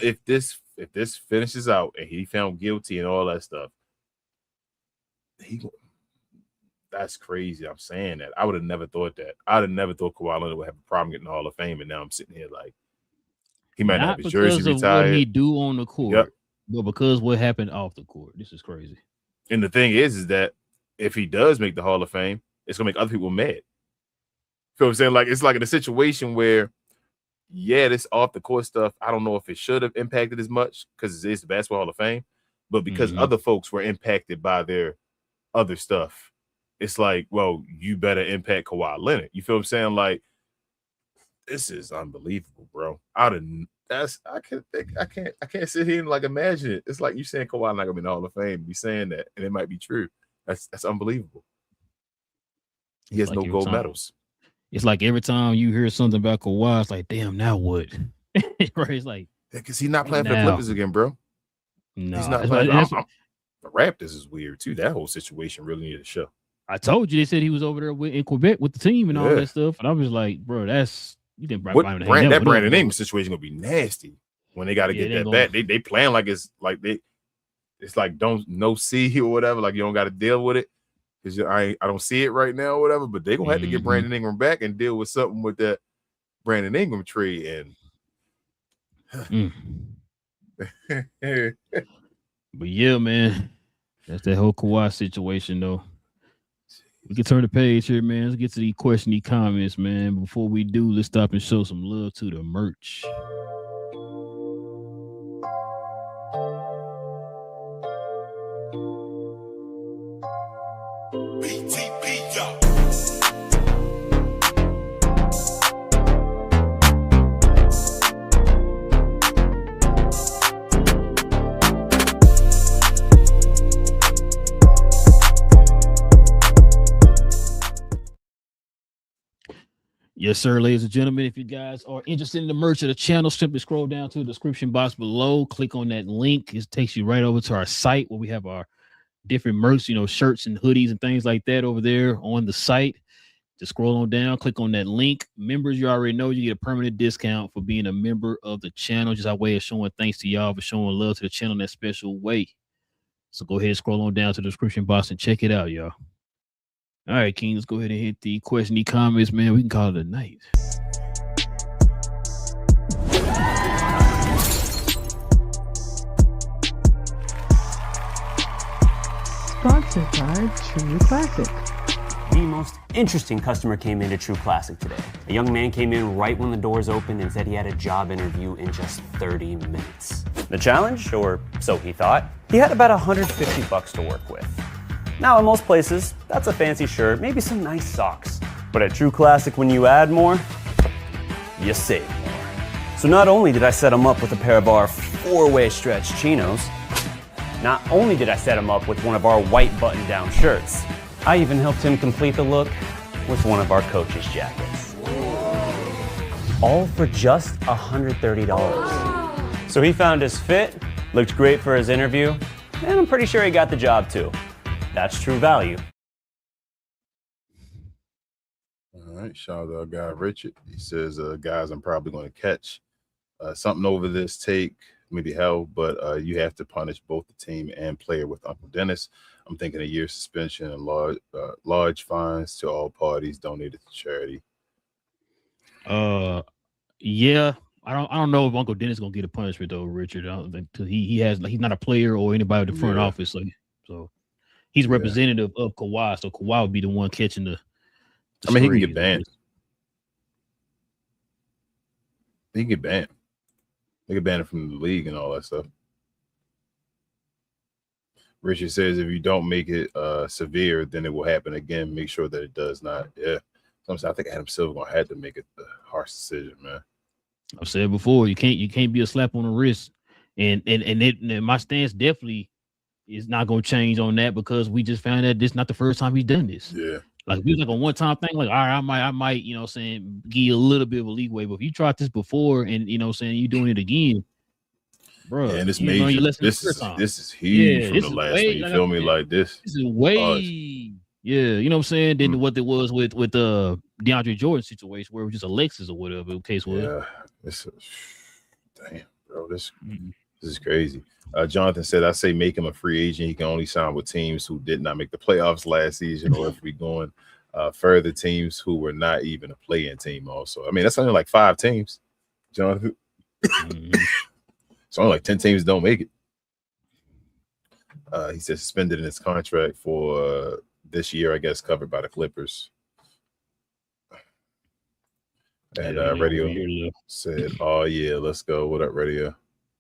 if this finishes out and he found guilty and all that stuff, that's crazy. I'm saying that. I would have never thought that. I'd have never thought Kawhi Leonard would have a problem getting the Hall of Fame, and now I'm sitting here like he might not have his jersey retired. Not because of what he do on the court, but because what happened off the court. This is crazy. And the thing is that if he does make the Hall of Fame, it's gonna make other people mad. Feel what I'm saying? Like it's like in a situation where, this off the court stuff, I don't know if it should have impacted as much because it's the Basketball Hall of Fame, but because other folks were impacted by their other stuff, it's like, well, you better impact Kawhi Leonard. You feel what I'm saying? Like, this is unbelievable, bro. I can't sit here and like imagine it. It's like you saying Kawhi not gonna be in the Hall of Fame. Be saying that, and it might be true. That's unbelievable. He has no gold medals. It's like every time you hear something about Kawhi, it's like, damn, now what? Right? It's like because he's not playing for the Clippers again, bro. No, he's not playing. The Raptors is weird too. That whole situation really needed a show. I told you they said he was over there in Quebec with the team and all that stuff, and I was like, bro, that's you didn't. That Brandon Ingram situation gonna be nasty when they got to get that back. They playing like it's like no see or whatever. Like you don't got to deal with it because I don't see it right now or whatever. But they gonna have to get Brandon Ingram back and deal with something with that Brandon Ingram trade and. But yeah, man, that's that whole Kawhi situation, though. We can turn the page here, man. Let's get to the question, the comments, man. Before we do, let's stop and show some love to the merch. Yes, sir, ladies and gentlemen. If you guys are interested in the merch of the channel, simply scroll down to the description box below. Click on that link. It takes you right over to our site where we have our different merch, shirts and hoodies and things like that over there on the site. Just scroll on down, click on that link. Members, you already know you get a permanent discount for being a member of the channel. Just our way of showing thanks to y'all for showing love to the channel in that special way. So go ahead and scroll on down to the description box and check it out, y'all. All right, King, let's go ahead and hit the question, the comments, man. We can call it a night. Sponsored by True Classic. The most interesting customer came into True Classic today. A young man came in right when the doors opened and said he had a job interview in just 30 minutes. The challenge, or so he thought, he had about $150 to work with. Now, in most places, that's a fancy shirt, maybe some nice socks. But at True Classic, when you add more, you save more. So not only did I set him up with a pair of our 4-way stretch chinos, not only did I set him up with one of our white button-down shirts, I even helped him complete the look with one of our coach's jackets. All for just $130. So he found his fit, looked great for his interview, and I'm pretty sure he got the job too. That's true value. All right, shout out to our guy Richard. He says, guys, I'm probably going to catch something over this take, maybe hell, but you have to punish both the team and player with Uncle Dennis. I'm thinking a year suspension and large fines to all parties donated to charity. Yeah. I don't know if Uncle Dennis is gonna get a punishment though, Richard. I don't think he's not a player or anybody in the front office, so he's representative of Kawhi, so Kawhi would be the one catching the I mean, he can get banned. He can get banned. They can ban him from the league and all that stuff. Richard says if you don't make it severe, then it will happen again. Make sure that it does not. Yeah. So I think Adam Silver gonna have to make it a harsh decision, man. I've said before, you can't be a slap on the wrist. And my stance definitely is not gonna change on that because we just found that this is not the first time he's done this. Yeah. Like we was like a one-time thing, like, all right, I might, saying, give you a little bit of a leeway. But if you tried this before and saying you doing it again, bro. And it's major. This is huge from the last one. You feel me? Like this is way yeah, you know what I'm saying? Than what it was with the DeAndre Jordan situation where it was just Alexis or whatever the case was. Yeah, damn, bro. This is crazy. Jonathan said, I say make him a free agent. He can only sign with teams who did not make the playoffs last season, or if we going further, teams who were not even a play-in team also. I mean, that's only like 5 teams, Jonathan. It's only like 10 teams don't make it. He said suspended in his contract for this year, I guess, covered by the Clippers. And Radio said, oh, yeah, let's go. What up, Radio?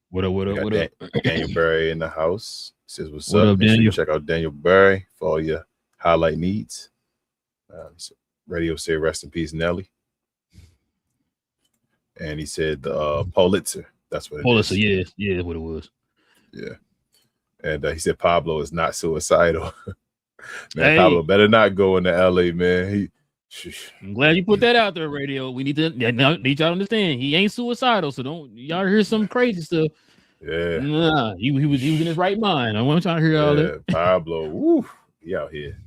What up? Daniel Barry in the house. Says, what's up? Make sure you check out Daniel Barry for all your highlight needs. Radio said, rest in peace, Nelly. And he said, Pulitzer. That's what it Pulitzer, is. yeah, that's what it was. Yeah. And he said Pablo is not suicidal. Man, Hey. Pablo better not go into LA, man. I'm glad you put that out there, radio. We need y'all to understand he ain't suicidal, so don't y'all hear some crazy stuff. Yeah. Nah, he was in his right mind. I want y'all to hear all that. Pablo, woo, he out here.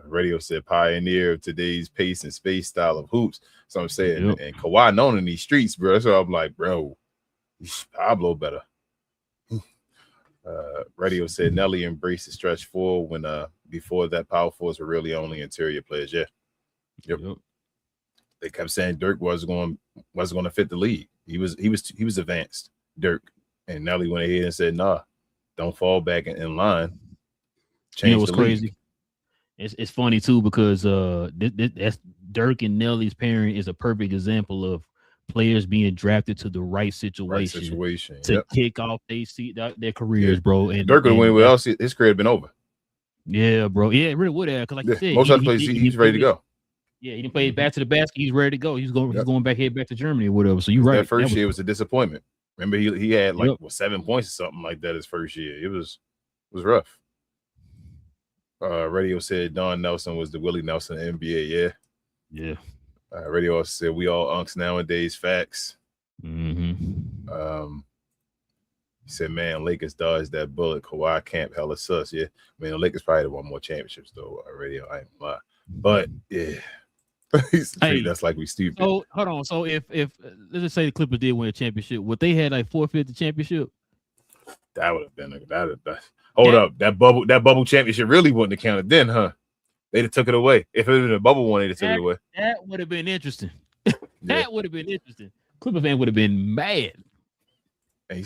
Radio said pioneer of today's pace and space style of hoops. So I'm saying, and Kawhi known in these streets, bro. So I'm like, bro, Pablo better. Radio said Nelly embraced the stretch four when before that power force were really only interior players. Yeah. Yep. They kept saying Dirk wasn't going to fit the league. He was advanced, Dirk. And Nelly went ahead and said, nah, don't fall back in line. You know what's crazy? It's funny too because that's Dirk and Nelly's pairing is a perfect example of players being drafted to the right situation to kick off their careers, bro. And Dirk would win anywhere else, his career had been over. Yeah, bro. Yeah, it really would have. Because like you said, most other places he's ready to go. Yeah, he didn't play back to the basket. He's ready to go. He's going back to Germany or whatever. So you're right. That first year was a disappointment. Remember, he had 7 points or something like that his first year. It was rough. Radio said Don Nelson was the Willie Nelson of the NBA. Yeah. Radio also said we all unks nowadays. Facts. Mm-hmm. He said, man, Lakers dodged that bullet. Kawhi camp hella sus. Yeah. I mean, the Lakers probably won more championships though. Radio, I ain't gonna lie. But yeah. That's like we stupid. So hold on. So if let's just say the Clippers did win a championship, would they had like forfeit the championship? That would have been hold up. That bubble championship really wouldn't have counted then, huh? They'd have took it away. If it was a bubble one, they'd have took it away. That would have been interesting. That would have been interesting. Clipper fan would have been mad. And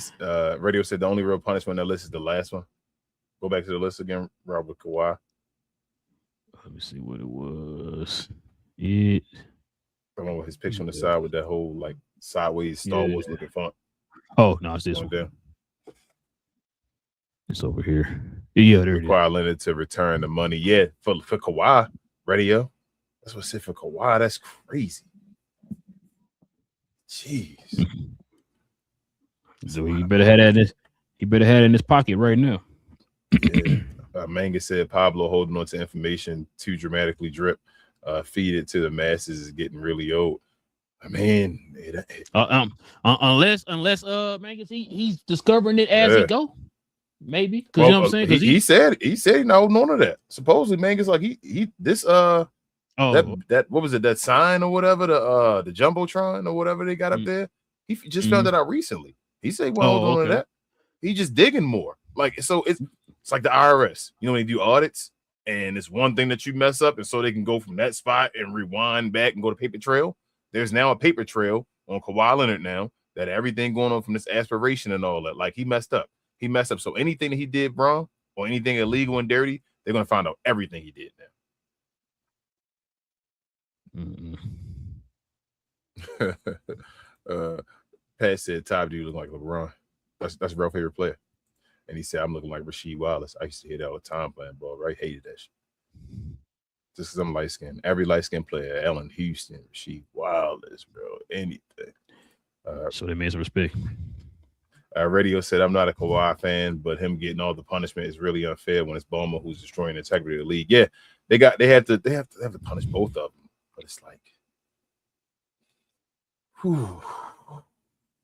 Radio said the only real punishment on that list is the last one. Go back to the list again, Robert Kawhi. Let me see what it was. I remember his picture on the side with that whole like sideways Star Wars looking font. Oh no, it's this one. Down. It's over here. Yeah, there it is. Require Leonard to return the money. Yeah, for Kawhi, Radio. That's what I said for Kawhi. That's crazy. Jeez. So he better have that in his pocket right now. Yeah. Manga said Pablo holding on to information too dramatically drip. Feed it to the masses is getting really old. I mean, unless Manga he's discovering it as he go. Maybe because you know what I'm saying. He said no, none of that. Supposedly, Manga's like that what was it, that sign or whatever, the Jumbotron or whatever they got up there. He just found that out recently. He said, "Well, on that." He just digging more. Like so, it's like the IRS. You know when they do audits, and it's one thing that you mess up, and so they can go from that spot and rewind back and go to paper trail. There's now a paper trail on Kawhi Leonard now that everything going on from this aspiration and all that. Like he messed up. He messed up. So anything that he did wrong or anything illegal and dirty, they're gonna find out everything he did now. Pat said Top dude look like LeBron. That's a real favorite player. And he said, I'm looking like Rasheed Wallace. I used to hear that all the time playing ball, right? Hated that shit. Just because I'm light skinned. Every light skinned player, Allen Houston, Rasheed Wallace, bro. Anything. So they made some respect. Radio said, I'm not a Kawhi fan, but him getting all the punishment is really unfair when it's Ballmer who's destroying the integrity of the league. Yeah, they have to punish both of them. But it's like,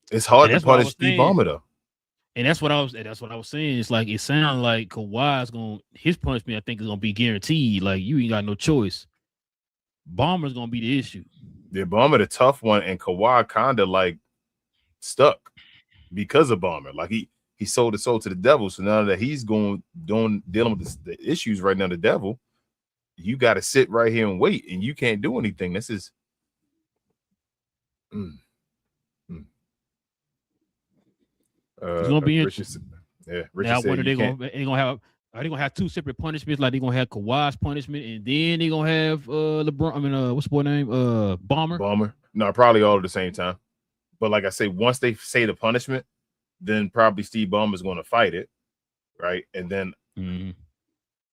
it's hard to punish Steve Ballmer though. And that's what I was saying. It's like it sounds like Kawhi's his punishment, I think, is gonna be guaranteed. Like you ain't got no choice. Ballmer's gonna be the issue. Yeah, Ballmer the tough one, and Kawhi kinda like stuck because of Ballmer. Like he sold his soul to the devil. So now that he's dealing with the issues right now, the devil, you got to sit right here and wait, and you can't do anything. This is it's gonna be interesting. Richard said are they gonna have two separate punishments? Like they're gonna have Kawhi's punishment, and then they're gonna have LeBron. I mean, what's the boy name? Ballmer. No, probably all at the same time. But like I say, once they say the punishment, then probably Steve Ballmer's going to fight it, right? And then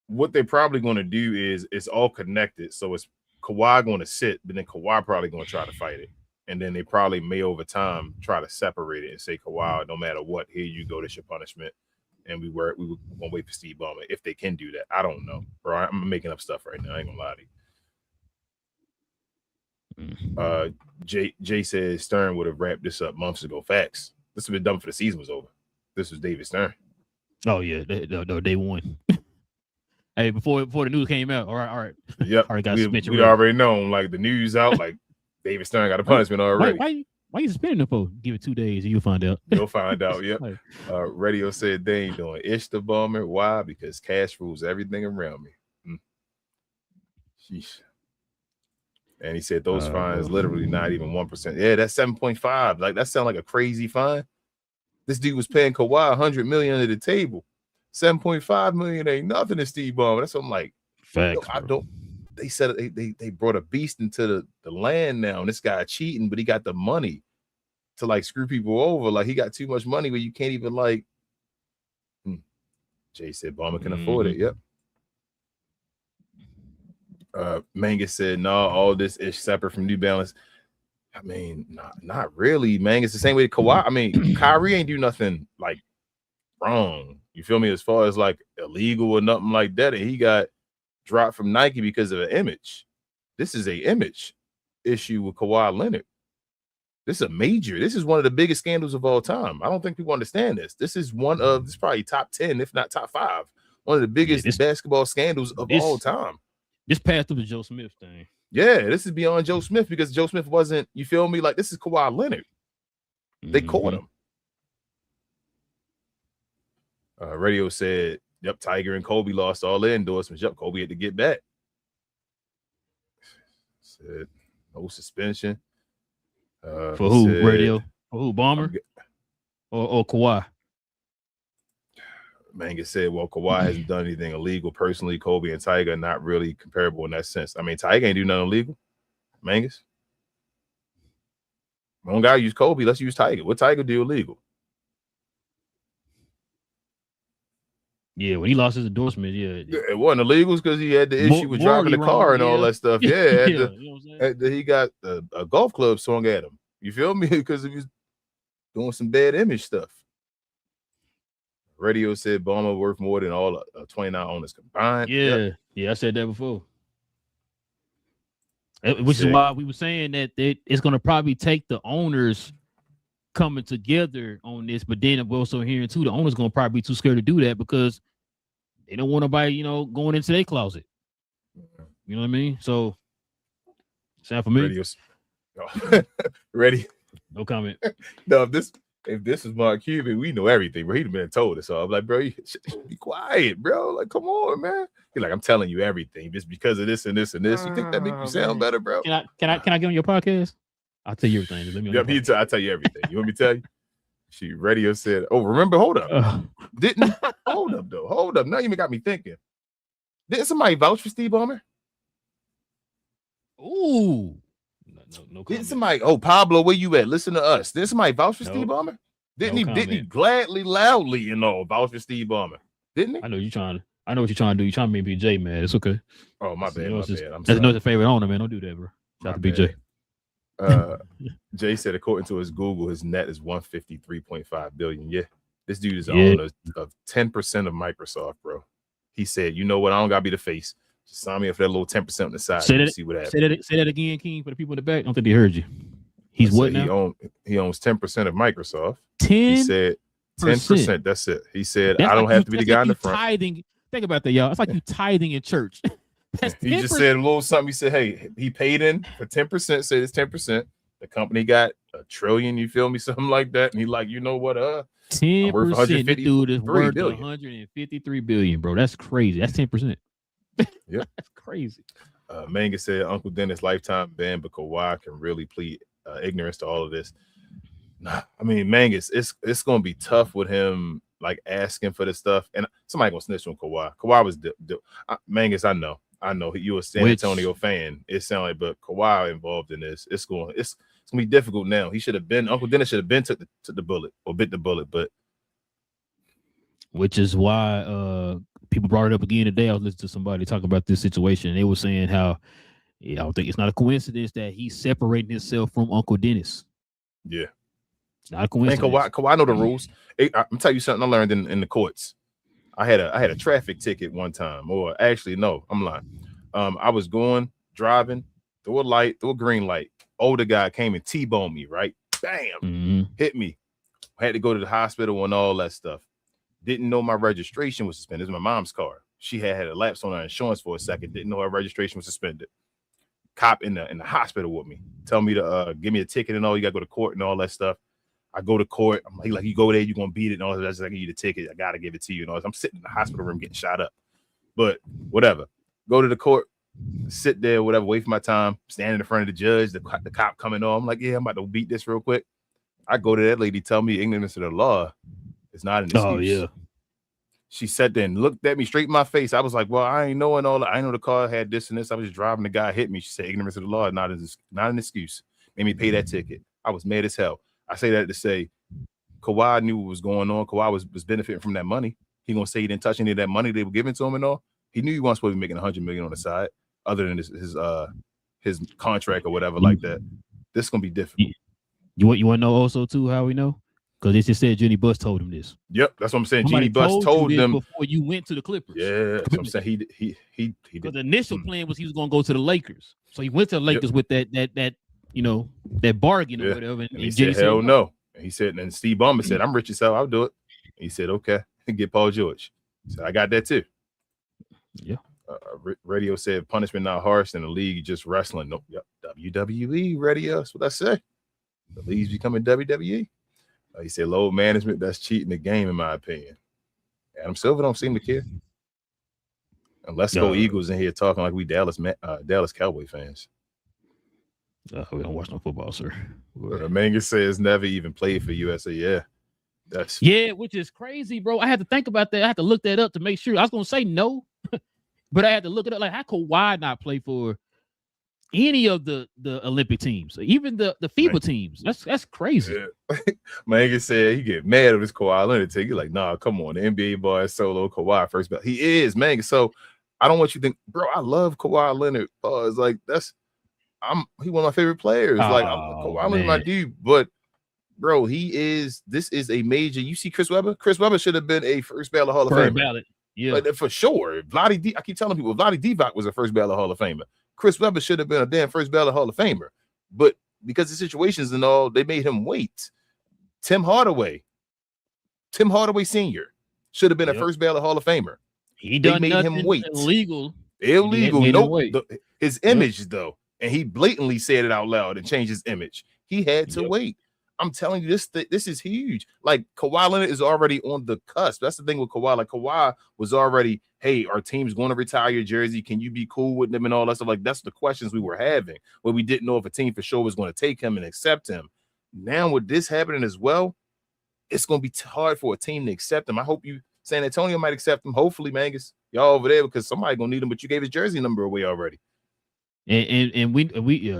what they're probably going to do is it's all connected. So it's Kawhi going to sit, but then Kawhi probably going to try to fight it. And then they probably may over time try to separate it and say, Kawhi, no matter what, here you go, this your punishment. And we were gonna wait for Steve Ballmer if they can do that. I don't know, bro. I'm making up stuff right now. I ain't gonna lie to you. Jay says Stern would have wrapped this up months ago. Facts. This would have been done for the season was over. This was David Stern. Oh yeah, day one. Hey, before the news came out, all right. Yep. All right, got suspension. We already known, like the news out, like David Stern got a punishment already. Why you suspending him for? Give it 2 days and you'll find out. You'll find out. Yep. Radio said they ain't doing Ish the Ballmer. Why? Because cash rules everything around me. Sheesh. And he said those fines literally not even 1%. Yeah, that's 7.5. Like that sounds like a crazy fine. This dude was paying Kawhi $100 million under the table. 7.5 million ain't nothing to Steve Ballmer. That's what I'm like. Facts. I don't. They said they brought a beast into the land now, and this guy cheating, but he got the money to like screw people over. Like he got too much money where you can't even like. Jay said Ballmer can afford it. Yep. Mangus said, no, all this is separate from New Balance. I mean, not really, man. It's the same way Kawhi. I mean, Kyrie ain't do nothing like wrong. You feel me? As far as like illegal or nothing like that. And he got dropped from Nike because of an image. This is a image issue with Kawhi Leonard. This is one of the biggest scandals of all time. I don't think people understand this. This is probably top 10, if not top 5. One of the biggest basketball scandals of all time. This passed through the Joe Smith thing. Yeah, this is beyond Joe Smith because Joe Smith wasn't, you feel me? Like this is Kawhi Leonard. They caught him. Radio said, yep, Tiger and Kobe lost all their endorsements. Yep, Kobe had to get back. Said no suspension. For who? Radio? For who? Ballmer? Or Kawhi? Mangus said, well, Kawhi hasn't done anything illegal. Personally, Kobe and Tiger are not really comparable in that sense. I mean, Tiger ain't do nothing illegal. Mangus. One guy use Kobe. Let's use Tiger. What Tiger do illegal? Yeah, when he lost his endorsement, yeah. It wasn't illegal because he had the issue with driving the car and all that stuff. Yeah, you know what I'm saying? He got a golf club swung at him. You feel me? Because he was doing some bad image stuff. Radio said Ballmer worth more than all 29 owners combined. Yeah, I said that before. Which is why we were saying that it's going to probably take the owners coming together on this, but then we're also hearing too the owners going to probably be too scared to do that because they don't want nobody, going into their closet. You know what I mean? So, sound familiar? Ready? No comment. No, if this is Mark Cuban, we know everything, bro. He'd been told us. So I'm like, bro, you be quiet, bro. Like, come on, man. He's like, I'm telling you everything just because of this and this and this. You think that make you sound better, bro? Can I get on your podcast? I'll tell you everything. Let me I'll tell you everything. You want me to tell you? Radio said, oh, remember, hold up. Hold up, though. Hold up. Now you even got me thinking. Didn't somebody vouch for Steve Ballmer? Ooh. No didn't somebody, Pablo, where you at? Listen to us. Didn't somebody vouch for Steve Ballmer? Didn't he gladly, loudly, vouch for Steve Ballmer? Didn't he? I know what you're trying to do. You're trying to be BJ, man. It's okay. Oh, my bad. That's another favorite owner, man. Don't do that, bro. Shout out to BJ. Jay said, according to his Google, his net is $153.5 billion. Yeah, this dude is the owner of 10% of Microsoft, bro. He said, you know what? I don't gotta be the face. Just sign me up for that little 10% on the side. See what happens. Say that again, King, for the people in the back. I don't think they heard you. He's what now? He owns 10% of Microsoft. 10. He said 10%. That's it. He said, I don't have to be the guy in the front. Tithing. Think about that, y'all. It's like you tithing in church. He just said a little something. He said, hey, he paid in for 10%, said it's 10%. The company got $1 trillion, you feel me? Something like that. And he like, you know what? 10%. This dude is worth $153 billion, bro. That's crazy. That's 10%. Yeah. That's crazy. Manga said Uncle Dennis lifetime ban, but Kawhi can really plead ignorance to all of this. Nah, I mean, Mangus, it's gonna be tough with him like asking for this stuff, and somebody gonna snitch on Kawhi. Kawhi was Mangus. I know you're a San Antonio fan. It sounded like, but Kawhi involved in this. It's gonna be difficult now. Uncle Dennis should have been took the bullet or bit the bullet, but which is why people brought it up again today. I was listening to somebody talk about this situation. And they were saying how Yeah, I don't think it's not a coincidence that he's separating himself from Uncle Dennis. Yeah. It's not a coincidence. Man, Kawhi know the rules. Hey, I'm tell you something I learned in the courts. I had a traffic ticket one time, or actually, no, I'm lying. I was driving through a green light. Older guy came and T-boned me, right? Bam, hit me. Had to go to the hospital and all that stuff. Didn't know my registration was suspended. This is my mom's car. She had a lapse on her insurance for a second. Didn't know her registration was suspended. Cop in the hospital with me. Tell me to give me a ticket and all. You got to go to court and all that stuff. I go to court. I'm like, you go there, you're going to beat it and all that. That's like, I give you the ticket. I got to give it to you. And all that. I'm sitting in the hospital room getting shot up. But whatever. Go to the court, sit there, whatever, wait for my time, standing in front of the judge, the cop coming on. I'm like, yeah, I'm about to beat this real quick. I go to that lady, tell me ignorance of the law is not an excuse. Oh, yeah. She sat there and looked at me straight in my face. I was like, well, I ain't knowing all that. I know the car had this and this. I was just driving. The guy hit me. She said, ignorance of the law is not an excuse. Made me pay that ticket. I was mad as hell. I say that to say Kawhi knew what was going on. Kawhi was benefiting from that money. He gonna say he didn't touch any of that money they were giving to him and all. He knew he wasn't supposed to be making $100 million on the side, other than his contract or whatever like that. This is gonna be difficult. You want to know also too how we know? Because they just said Jeannie Buss told him this. Yep, that's what I'm saying. Jeannie Buss told them before you went to the Clippers. Yeah, that's what I'm saying. He because the initial plan was he was going to go to the Lakers, so he went to the Lakers with that that bargain or whatever. And he said, "Hell no." And he said, and Steve Ballmer said, "I'm rich as hell. I'll do it." And he said, "Okay, get Paul George." He said, "I got that too." Yeah. Radio said punishment not harsh, and the league just wrestling. Nope. Yep. WWE radio. That's what I say. The league's becoming WWE. He said load management, that's cheating the game, in my opinion. Adam Silver don't seem to care. And let's go Eagles in here talking like we Dallas Cowboy fans. We don't watch no football, sir. Manga says never even played for USA. Yeah. Which is crazy, bro. I had to think about that. I had to look that up to make sure. I was gonna say no, but I had to look it up. Like, how could Kawhi not play for any of the Olympic teams, even the FIBA teams? That's crazy. Yeah. Manga said he get mad if it's Kawhi Leonard take. You're like, nah, come on. The NBA boy is solo Kawhi first belt. He is, Manga. So I don't want you to think, bro, I love Kawhi Leonard. It's like he one of my favorite players. Kawhi Leonard my dude, but bro, this is a major. You see Chris Webber? Chris Webber should have been a first ballot Hall of Famer. Ballot. Yeah. Like, for sure. I keep telling people Vlade Divac was a first ballot Hall of Famer. Chris Webber should have been a damn first ballot Hall of Famer. But because of situations and all, they made him wait. Tim Hardaway Sr. should have been a first ballot Hall of Famer. They made him wait. Illegal. Nope. His image, though. And he blatantly said it out loud and changed his image. He had to wait. I'm telling you, this is huge. Like, Kawhi Leonard is already on the cusp. That's the thing with Kawhi. Like, Kawhi was already, hey, our team's going to retire your jersey. Can you be cool with them and all that stuff? Like, that's the questions we were having, where we didn't know if a team for sure was going to take him and accept him. Now, with this happening as well, it's going to be hard for a team to accept him. I hope San Antonio might accept him. Hopefully, Mangus, y'all over there, because somebody going to need him, but you gave his jersey number away already. And we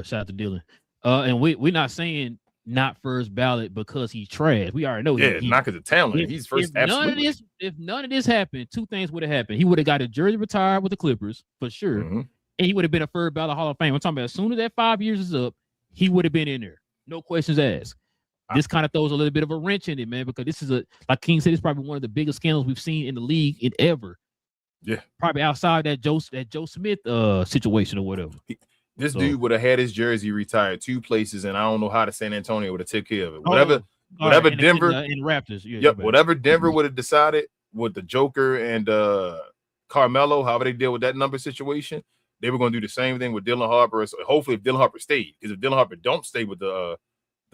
shout out to Dylan. And we're not saying not first ballot because he's trash. We already know. Not because of talent. He's first. Absolutely. If none of this happened, two things would have happened. He would have got a jersey retired with the Clippers for sure, and he would have been a first ballot Hall of Fame. I'm talking about as soon as that 5 years is up, he would have been in there. No questions asked. This kind of throws a little bit of a wrench in it, man, because this is like King said, it's probably one of the biggest scandals we've seen in the league in ever. Yeah, probably outside that Joe Smith situation or whatever. This dude would have had his jersey retired 2 places, and I don't know how the San Antonio would have took care of it. Whatever Denver in Raptors. Whatever Denver would have decided with the Joker and Carmelo, however they deal with that number situation, they were going to do the same thing with Dylan Harper. So hopefully, if Dylan Harper stayed, because if Dylan Harper don't stay with the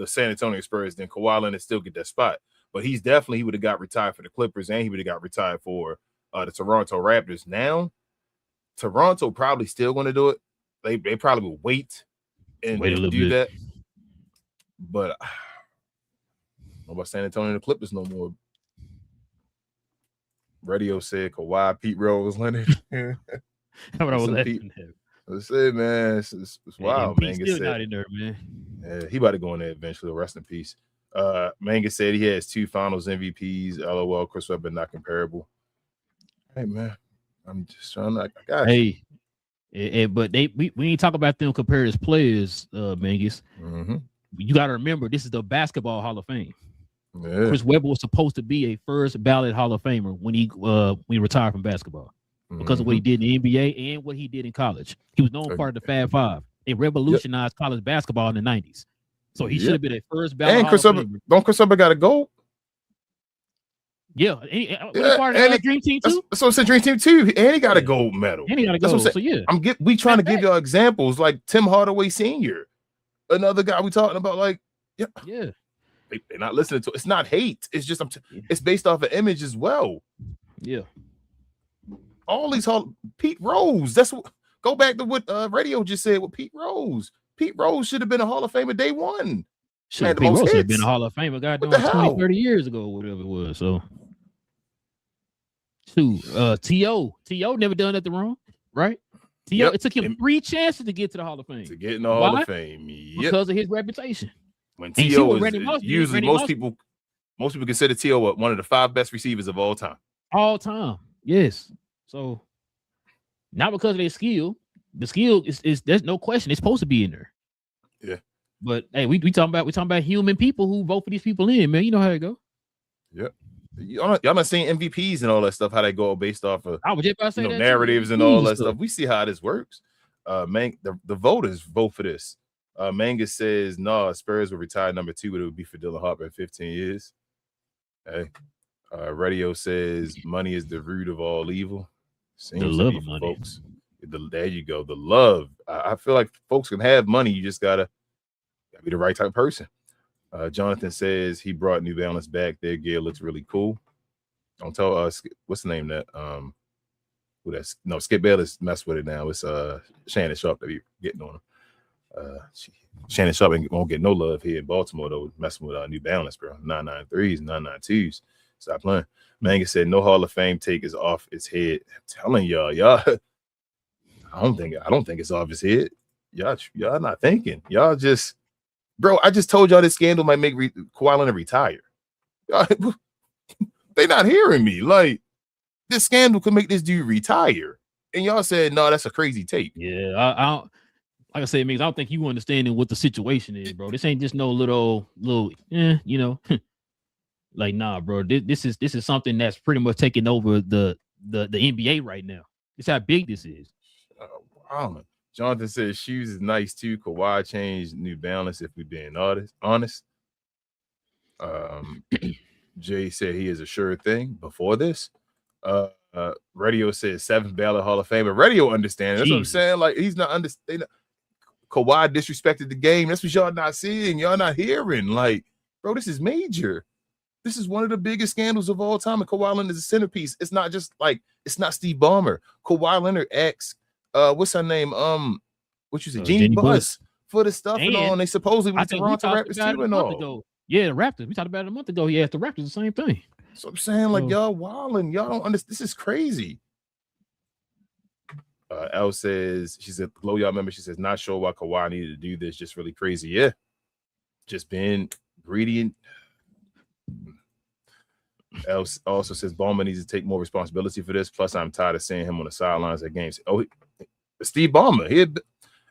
San Antonio Spurs, then Kawhi Leonard still get that spot. But he would have got retired for the Clippers, and he would have got retired for the Toronto Raptors. Now, Toronto probably still going to do it. They probably will wait and do that. But I don't know about San Antonio and the Clippers no more. Radio said Kawhi, Pete Rose, Leonard. What I was laughing at. I said, man, it's wild. Mangus still not in there, man. Yeah, he about to go in there eventually. Rest in peace. Mangus said he has 2 Finals MVPs. LOL. Chris Webber not comparable. Hey, man, I'm just trying to. I got you. But we ain't talk about them compared as players, Mangus. Mm-hmm. You got to remember, this is the Basketball Hall of Fame. Yeah. Chris Webber was supposed to be a first ballot Hall of Famer when he retired from basketball because of what he did in the NBA and what he did in college. He was known part of the Fab Five. They revolutionized college basketball in the 90s. So he should have been a first ballot and Hall of Famer. Don't Chris Webber got a gold? Yeah. Part of the Dream Team too? That's what I said, Dream Team too. And he got a gold medal. And he got a gold. So yeah. We trying to give y'all examples like Tim Hardaway Sr., another guy we talking about, like, yeah. They're not listening to it. It's not hate. It's just it's based off of image as well. Yeah. All these Pete Rose. That's what go back to what radio just said with Pete Rose. Pete Rose should have been a Hall of Famer day one. Pete Rose should have been a Hall of Famer goddamn 20, 30 years ago, whatever it was. So T.O. never done nothing wrong, right? T.O. It took him 3 chances to get to the Hall of Fame. To get in the Hall of Fame. Because of his reputation. When T.O. is usually most people consider T.O. one of the 5 best receivers of all time. All time, yes. So not because of their skill. The skill is there's no question. It's supposed to be in there. Yeah. But hey, we talking about human people who vote for these people in, man. You know how it go. Yep. Y'all not seeing MVPs and all that stuff, how they go based off of I was just about to say that narratives and all that stuff. We see how this works. Man, the voters vote for this. Mangus says, no, Spurs will retire number 2, but it would be for Dylan Harper in 15 years. Hey, radio says money is the root of all evil. Seems the love of money. Folks. There you go. The love. I feel like folks can have money. You just gotta be the right type of person. Jonathan says he brought New Balance back. Their gear looks really cool. Don't tell us what's the name that Skip Bayless messed with it now. It's Shannon Sharp that be getting on him. Shannon Sharp won't get no love here in Baltimore though, messing with New Balance, bro. 993s, 992s. Stop playing. Mangus said no Hall of Fame take is off its head. I'm telling y'all, I don't think it's off his head. Y'all not thinking. Y'all just, bro. I just told y'all this scandal might make Kawhi Leonard retire. They not hearing me. Like, this scandal could make this dude retire, and y'all said no. That's a crazy tape. Yeah, I don't. Like I said, it means I don't think you understanding what the situation is, bro. This ain't just no little, like, nah, bro. This is something that's pretty much taking over the NBA right now. It's how big this is. Wow. Jonathan says shoes is nice too. Kawhi changed New Balance if we're being honest. Jay said he is a sure thing before this. Radio says 7th ballot Hall of Famer. Radio understands. That's what I'm saying. Like, he's not understanding. Kawhi disrespected the game. That's what y'all not seeing. Y'all not hearing. Like, bro, this is major. This is one of the biggest scandals of all time. And Kawhi Leonard is a centerpiece. It's not just like, it's not Steve Ballmer. Kawhi Leonard asked, what's her name? What you said? Jeannie Buss for the stuff and all. And they supposedly with the Toronto Raptors too and all. Yeah, the Raptors. We talked about it a month ago. He asked the Raptors the same thing. So I'm saying, like, y'all wilding. Y'all don't understand. This is crazy. Elle says, she said, hello, y'all member. She says, not sure why Kawhi needed to do this. Just really crazy. Yeah. Just being greedy. And Elle also says, Ballmer needs to take more responsibility for this. Plus, I'm tired of seeing him on the sidelines at games. Steve Ballmer.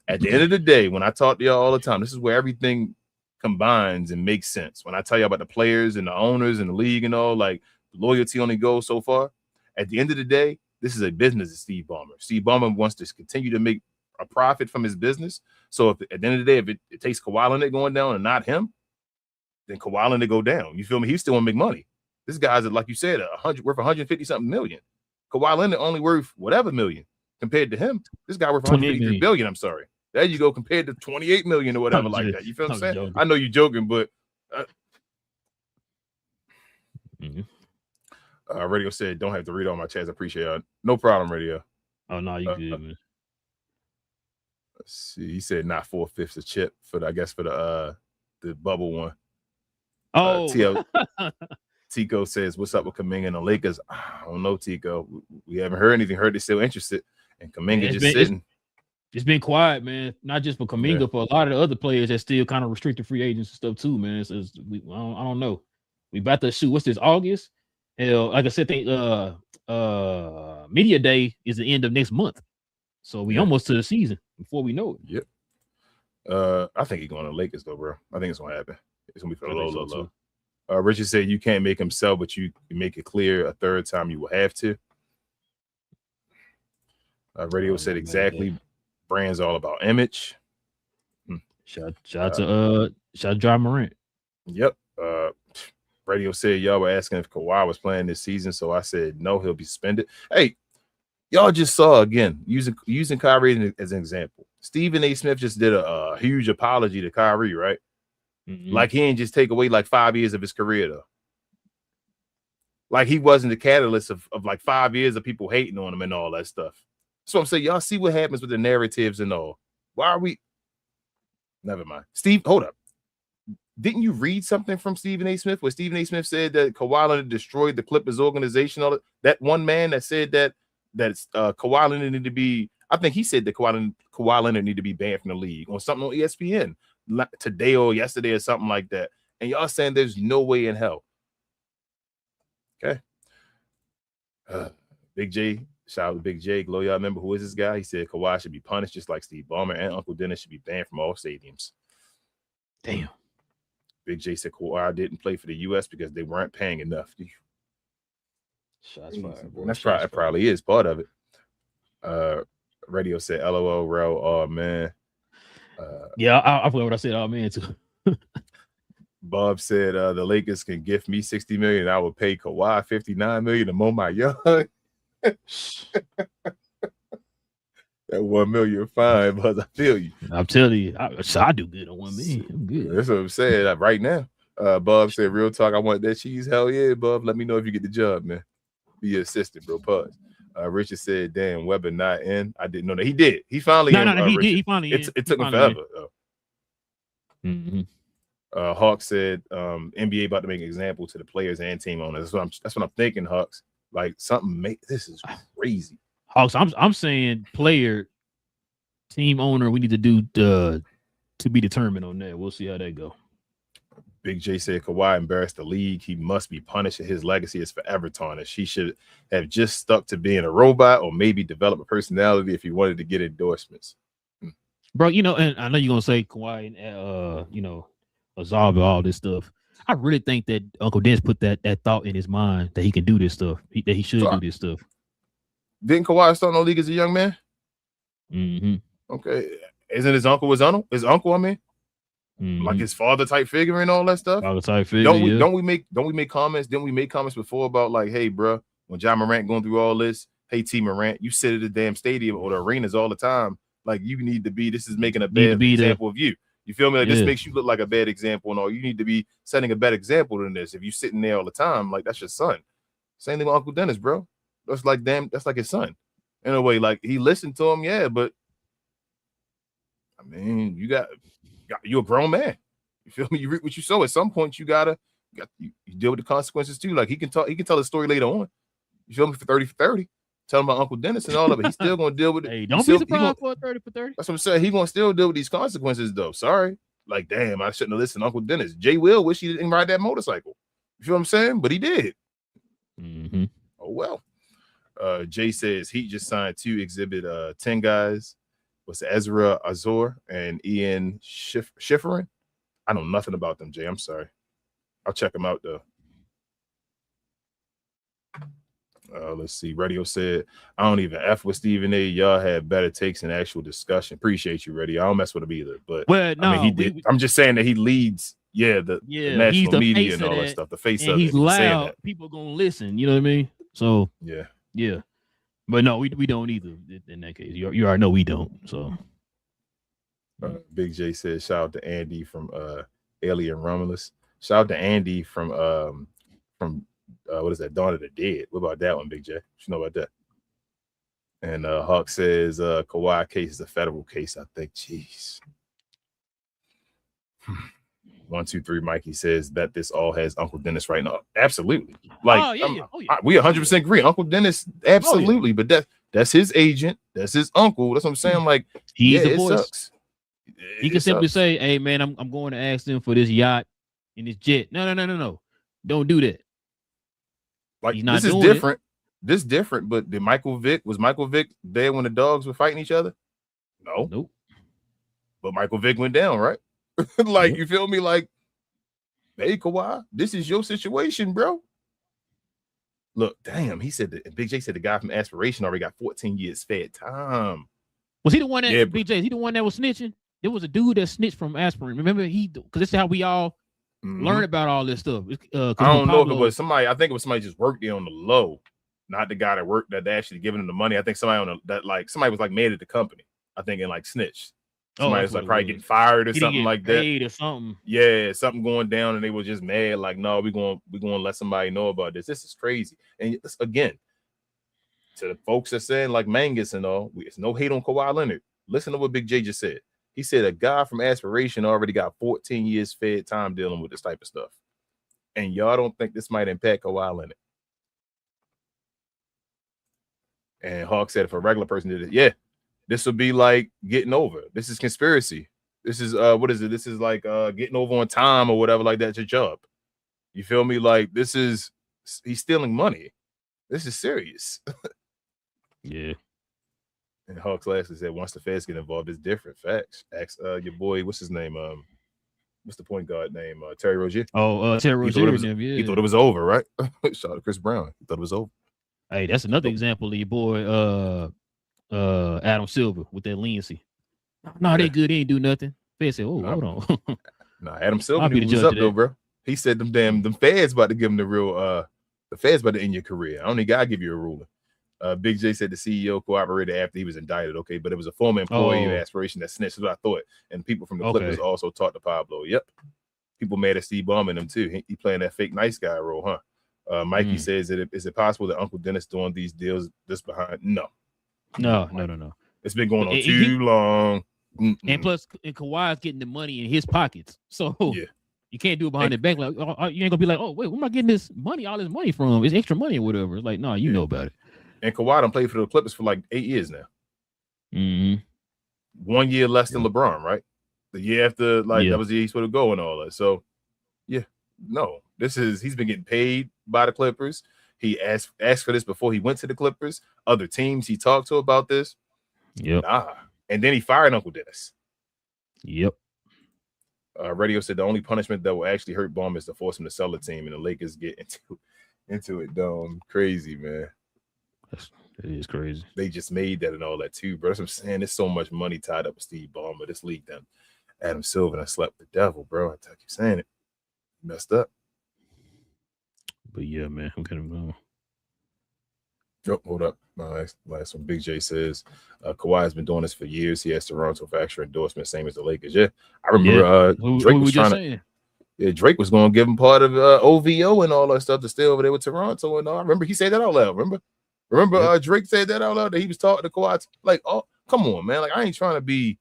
At the end of the day, when I talk to y'all all the time, this is where everything combines and makes sense. When I tell you about the players and the owners and the league and all, like, loyalty only goes so far. At the end of the day, this is a business of Steve Ballmer. Steve Ballmer wants to continue to make a profit from his business. So if at the end of the day, if it takes Kawhi Leonard going down and not him, then Kawhi Leonard go down. You feel me? He still want to make money. This guy's, like you said, worth 150 something million. Kawhi Leonard only worth whatever million compared to him. This guy worth 153 billion. I'm sorry. There you go, compared to 28 million or whatever like that. You feel what I'm saying? Joking. I know you're joking, but Radio said, don't have to read all my chats. I appreciate it. No problem, Radio. Oh, no, you good, man. Let's see. He said not 4/5 a chip for the bubble one. Oh, Tico says, what's up with Kuminga and the Lakers? I don't know, Tico. We haven't heard anything. Heard they're still interested. And Kuminga just sitting. It's been quiet, man. Not just for Kuminga, for a lot of the other players that still kind of restricted free agents and stuff too, man. I don't know. We about to shoot. What's this? August? Hell, like I said, media day is the end of next month. So we almost to the season before we know it. Yep. I think he's going to Lakers though, bro. I think it's gonna happen. It's gonna be for the low. Richard said you can't make him sell, but you can make it clear a third time you will have to. Radio said exactly. Brand's all about image. Shout out to Ja Morant. Yep. Radio said y'all were asking if Kawhi was playing this season, so I said no, he'll be suspended. Hey, y'all just saw again using Kyrie as an example. Stephen A. Smith just did a huge apology to Kyrie, right? Mm-hmm. Like he ain't just take away like 5 years of his career though. Like he wasn't the catalyst of like 5 years of people hating on him and all that stuff. So I'm saying y'all see what happens with the narratives and all. Why are we? Never mind. Steve, hold up. Didn't you read something from Stephen A. Smith where Stephen A. Smith said that Kawhi Leonard destroyed the Clippers organization? All that one man that said that Kawhi Leonard needed to be. I think he said that Kawhi Leonard needed to be banned from the league on something on ESPN today or yesterday or something like that. And y'all saying there's no way in hell. Okay. Big J, shout out to Big J. Glow, y'all remember who is this guy? He said Kawhi should be punished just like Steve Ballmer and Uncle Dennis should be banned from all stadiums. Damn. Big J said Kawhi didn't play for the U.S. because they weren't paying enough. Shots fired, boy. That's probably is part of it. Radio said, LOL, Rel. Oh, man. Yeah, I forgot what I said. Oh, man, too. Bob said the Lakers can gift me $60 million. I will pay Kawhi $59 million to mow my yard. That $1 million fine, but I feel you. I'm telling you, I do good on $1 million. I'm good. That's what I'm saying right now. Bob said, real talk, I want that cheese. Hell yeah, Bob. Let me know if you get the job, man. Be your assistant, bro. Pause. Richard said, damn, Weber not in. I didn't know that. He did. He finally he did. He finally it took him forever, though. Mm-hmm. Hawk said, NBA about to make an example to the players and team owners. That's what I'm thinking, Hawks. Like something this is crazy. Hawks, I'm saying player, team owner, we need to do to be determined on that. We'll see how that go. Big J said Kawhi embarrassed the league. He must be punished and his legacy is forever tarnished. He should have just stuck to being a robot or maybe develop a personality if he wanted to get endorsements. Bro, and I know you're gonna say Kawhi and absolve all this stuff. I really think that Uncle Dennis put that thought in his mind that he can do this stuff, that he should do this stuff. Didn't Kawhi start in the league as a young man? Mm-hmm. Okay. Isn't his uncle his uncle, I mean? Mm-hmm. Like his father type figure and all that stuff. Father type figure. Don't we make comments? Didn't we make comments before about like, hey, bro, when Ja Morant going through all this, hey T Morant, you sit at the damn stadium or the arenas all the time. Like you need to be. This is making a bad example of you. You feel me? Like this makes you look like a bad example, and all you need to be setting a better example than this. If you sitting there all the time, like that's your son. Same thing with Uncle Dennis, bro. That's like his son. In a way, like he listened to him, yeah, but I mean, you're a grown man. You feel me? You reap what you sow. At some point, you deal with the consequences too. Like he can tell his story later on. You feel me? For 30 for 30. Tell him about Uncle Dennis and all of it. He's still gonna deal with it. Hey, don't be surprised for a 30 for 30. That's what I'm saying. He's gonna still deal with these consequences, though. Sorry. Like, damn, I shouldn't have listened to Uncle Dennis. Jay Will wish he didn't ride that motorcycle. You feel what I'm saying? But he did. Mm-hmm. Oh well. Jay says he just signed 2 Exhibit 10 guys. What's Ezra Azor and Ian Schifferin? I know nothing about them, Jay. I'm sorry. I'll check them out though. Let's see. Radio said, I don't even F with Stephen A. Y'all had better takes and actual discussion. Appreciate you, Radio. I don't mess with him either. But no, I mean, he did. I'm just saying that he leads, the national media and all that stuff. The face of it. He's loud. People gonna listen. You know what I mean? So yeah. But no, we don't either in that case. You already know we don't. So Big J said, shout out to Andy from Alien Romulus. Shout out to Andy from what is that? Dawn of the Dead. What about that one, Big J? What you know about that? And Hawk says Kawhi case is a federal case, I think. Jeez. 1, 2, 3. Mikey says that this all has Uncle Dennis right now. Absolutely. Like we 100% agree. Uncle Dennis, absolutely. But that's his agent. That's his uncle. That's what I'm saying. Like he's the voice. Sucks. He can simply say, "Hey man, I'm going to ask them for this yacht and this jet." No. Don't do that. Like this is different. this different, but was Michael Vick there when the dogs were fighting each other? No. Nope. But Michael Vick went down, right? Like, you feel me? Like, hey, Kawhi, this is your situation, bro. Look, damn, he said that Big J said the guy from Aspiration already got 14 years fed time. Was he the one that Big J? He the one that was snitching? There was a dude that snitched from Aspirin. Remember because this is how we all learn about all this stuff. I don't know if it was somebody. I think it was somebody just worked there on the low, not the guy that worked that actually giving him the money. I think somebody somebody was like mad at the company. I think and like snitched. Somebody was like probably getting fired or something like that. Or something. Yeah, something going down, and they were just mad. Like, no, we're going to let somebody know about this. This is crazy. And again, to the folks that saying like Mangus and all, it's no hate on Kawhi Leonard. Listen to what Big J just said. He said a guy from Aspiration already got 14 years fed time dealing with this type of stuff. And y'all don't think this might impact Kawhi Leonard. And Hawk said if a regular person did it, this would be like getting over. This is conspiracy. This is what is it? This is like getting over on time or whatever like that's your job. You feel me? Like he's stealing money. This is serious. Yeah. And Hawks lastly said once the feds get involved, it's different. Facts. Ask your boy, what's his name? What's the point guard name? Terry Rozier. Terry Rozier. He thought it was over, right? Shout out to Chris Brown. He thought it was over. Hey, that's another example of your boy Adam Silver with that leniency. No, they good. They ain't do nothing. Feds said, hold on. Nah, Adam Silver knew was up though, bro. He said them feds about to give him the real the feds about to end your career. I only gotta give you a ruling. Big J said the CEO cooperated after he was indicted. Okay, but it was a former employee of Aspiration that snitched. That's what I thought. And people from the Clippers also talked to Pablo. Yep. People mad at Steve Ballmer and them too. He playing that fake nice guy role, huh? Mikey says is it possible that Uncle Dennis doing these deals just behind? No. It's been going on too long. And plus, Kawhi's getting the money in his pockets. So you can't do it behind the back. Like you ain't gonna be like, oh wait, where am I getting all this money from? It's extra money or whatever. It's like, no, you know about it. And Kawhi done played for the Clippers for like 8 years now. 1 year less than LeBron, right? The year after, that was the year he's supposed to go and all that. So, he's been getting paid by the Clippers. He asked for this before he went to the Clippers. Other teams he talked to about this. Yep. And then he fired Uncle Dennis. Yep. Radio said the only punishment that will actually hurt Ballmer is to force him to sell the team, and the Lakers get into it. Dome. Crazy, man. It is crazy. They just made that and all that too, bro. That's what I'm saying. There's so much money tied up with Steve Ballmer. This league done Adam Silver and I slept the devil, bro. I keep saying it. Messed up. But yeah, man, I'm kind of going. Oh, hold up. Last one. Big J says Kawhi has been doing this for years. He has Toronto for extra endorsement, same as the Lakers. Yeah, I remember Drake was trying to. Yeah, Drake was going to give him part of OVO and all that stuff to stay over there with Toronto and all. I remember he said that out loud. Remember Drake said that out loud that he was talking to Kawhi. Like, oh, come on, man. Like, I ain't trying to be.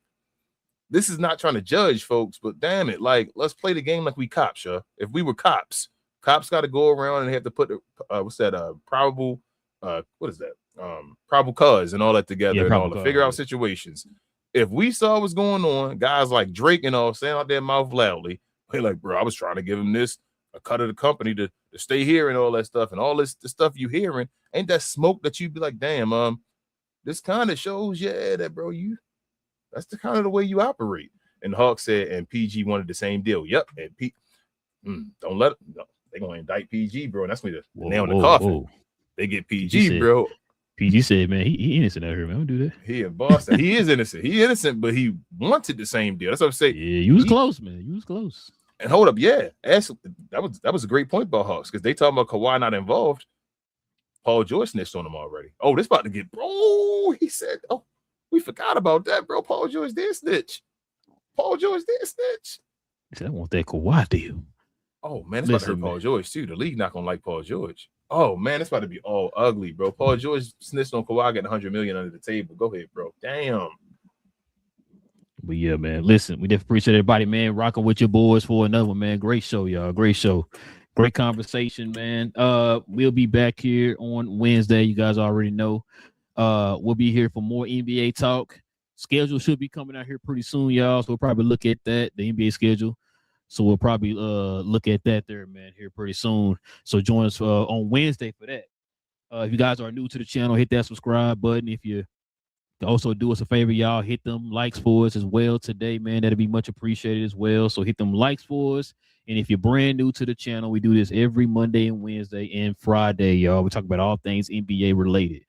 This is not trying to judge folks, but damn it, like, let's play the game like we cops, yo. If we were cops got to go around and they have to put the probable. What is that? Probable cause and all that together and all to figure out situations. If we saw what's going on, guys like Drake and all saying out their mouth loudly, they're like, bro, I was trying to give him this, a cut of the company to stay here and all that stuff. And all this the stuff you hearing, ain't that smoke that you be like, damn, this kind of shows, that, bro, that's the kind of the way you operate. And Hawk said, and PG wanted the same deal. Yep. And don't let it, no, they're going to indict PG, bro. And that's me the nail in the coffin. Whoa. They get PG, bro. PG said, man, he innocent out here, man. Don't do that. He in Boston. He is innocent. He innocent, but he wanted the same deal. That's what I'm saying. Yeah, you was close, man. You was close. And hold up, that was a great point about Hawks because they talking about Kawhi not involved. Paul George snitched on him already. Oh, this about to get, bro. He said, oh, we forgot about that, bro. Paul George did snitch. He said, I want that Kawhi deal. Oh, man, it's about to hurt Paul George, too. The league not going to like Paul George. Oh, man, it's about to be all ugly, bro. Paul George snitched on Kawhi getting $100 million under the table. Go ahead, bro. Damn. But yeah, man, listen, we definitely appreciate everybody, man, rocking with your boys for another one, man. Great show, y'all. Great show. Great conversation, man. We'll be back here on Wednesday. You guys already know. We'll be here for more NBA talk. Schedule should be coming out here pretty soon, y'all. So we'll probably look at that, the NBA schedule. So we'll probably look at that there, man, here pretty soon. So join us on Wednesday for that. If you guys are new to the channel, hit that subscribe button. If you also do us a favor, y'all, hit them likes for us as well today, man. That'd be much appreciated as well. So hit them likes for us. And if you're brand new to the channel, we do this every Monday and Wednesday and Friday, y'all. We talk about all things NBA related.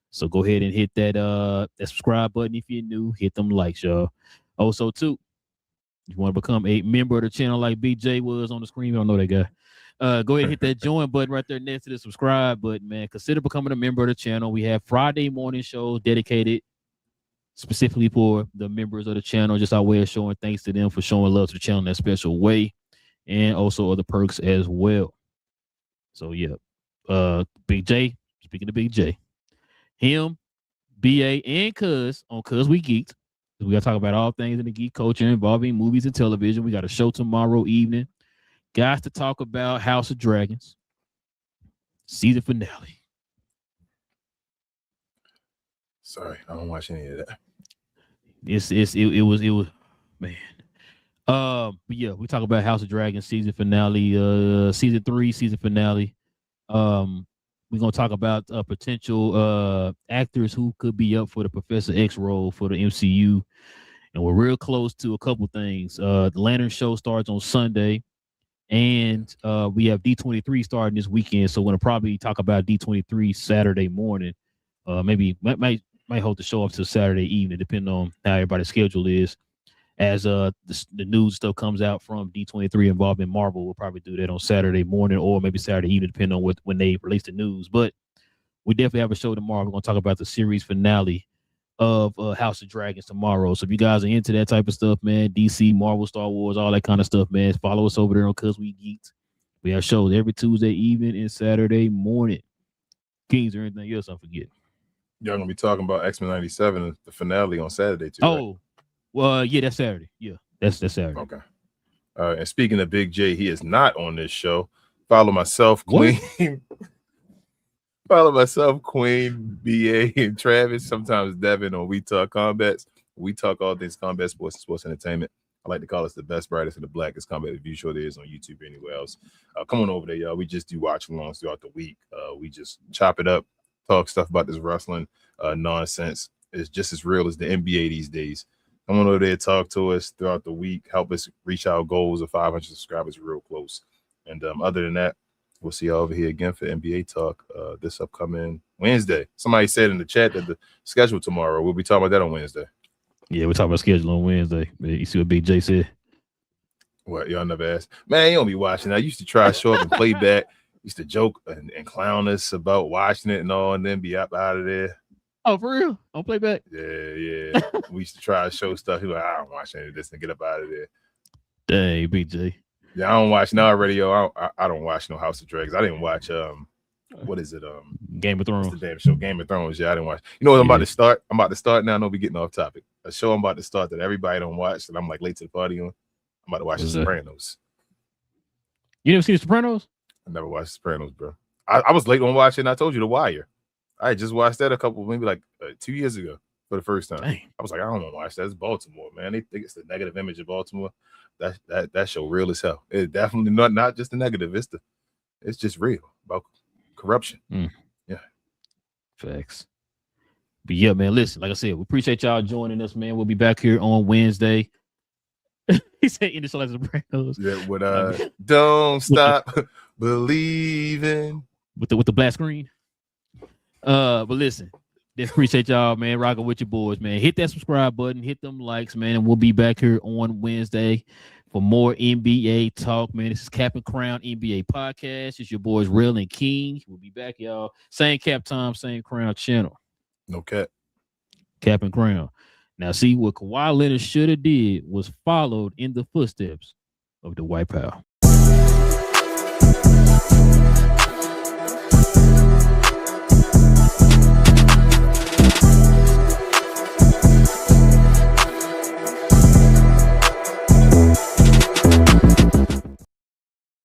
So go ahead and hit that subscribe button if you're new. Hit them likes, y'all. Also, too, if you want to become a member of the channel like BJ was on the screen, I don't know that guy. Go ahead and hit that join button right there next to the subscribe button, man. Consider becoming a member of the channel. We have Friday morning shows dedicated specifically for the members of the channel. Just our way of showing thanks to them for showing love to the channel in that special way, and also other perks as well. So yeah, Big J. Speaking of Big J, him, BA, and Cuz on Cuz We Geeked. We got to talk about all things in the geek culture involving movies and television. We got a show tomorrow evening. Guys, to talk about House of Dragons season finale. Sorry, I don't watch any of that. It was man. But yeah, we talk about House of Dragons season finale, season 3 season finale. We're gonna talk about potential actors who could be up for the Professor X role for the MCU, and we're real close to a couple things. The Lantern show starts on Sunday, and we have D23 starting this weekend. So we're gonna probably talk about D23 Saturday morning. Maybe might hold the show up to Saturday evening, depending on how everybody's schedule is. As the news stuff comes out from D23 involving Marvel, we'll probably do that on Saturday morning or maybe Saturday evening, depending on when they release the news. But we definitely have a show tomorrow. We're going to talk about the series finale of House of Dragons tomorrow. So if you guys are into that type of stuff, man, DC, Marvel, Star Wars, all that kind of stuff, man, follow us over there on Cuz We Geeked. We have shows every Tuesday evening and Saturday morning. Kings or anything else I forget. Y'all gonna be talking about X-Men 97 and the finale on Saturday too. Oh, right? Well, yeah, that's Saturday. Yeah, that's Saturday. Okay. And speaking of Big J, he is not on this show. Follow myself, Queen. Follow myself, Queen, BA, and Travis. Sometimes Devin on We Talk Combats. We talk all things combat sports and sports entertainment. I like to call us the best, brightest, and the blackest combat review show there is on YouTube or anywhere else. Come on over there, y'all. We just do watch-alongs throughout the week. We just chop it up, talk stuff about this wrestling nonsense. It's just as real as the NBA these days. Come on over there, talk to us throughout the week, help us reach our goals of 500 subscribers real close. And other than that, we'll see y'all over here again for NBA talk this upcoming Wednesday. Somebody said in the chat that the schedule tomorrow, we'll be talking about that on Wednesday. Yeah, we're talking about schedule on Wednesday. You see what Big J said? What, y'all never asked? Man, you don't be watching. I used to try to show up and play back. Used to joke and clown us about watching it and all, and then be up out of there. Oh, for real? On playback? Yeah. We used to try to show stuff. He was like, I don't watch any of this and get up out of there. Dang, BJ. Yeah, I don't watch now already, yo. I don't watch no House of Dragons. I didn't watch what is it? Game of Thrones. What's the damn show? Game of Thrones. Yeah, I didn't watch. You know what I'm about to start? I'm about to start now. I know we getting off topic. A show I'm about to start that everybody don't watch that I'm like late to the party on. I'm about to watch The Sopranos. You never seen The Sopranos? I never watched The Sopranos, bro. I was late on watching. I told you The Wire. I just watched that maybe like 2 years ago for the first time. Dang. I was like, I don't want to watch that. It's Baltimore, man. They think it's the negative image of Baltimore. That show real as hell. It's definitely not just the negative. It's just real about corruption. Yeah. Facts. But yeah, man, listen, like I said, we appreciate y'all joining us, man. We'll be back here on Wednesday. He said in the show like Sopranos. Yeah, with don't stop believing. With the black screen. But listen, just appreciate y'all, man. Rocking with your boys, man. Hit that subscribe button, hit them likes, man, and we'll be back here on Wednesday for more NBA talk, man. This is Cap and Crown NBA podcast. It's your boys Relle and King. We'll be back, y'all. Same cap time, same crown channel. No cap. Cap and Crown. Now, see what Kawhi Leonard should have did was followed in the footsteps of the White Power.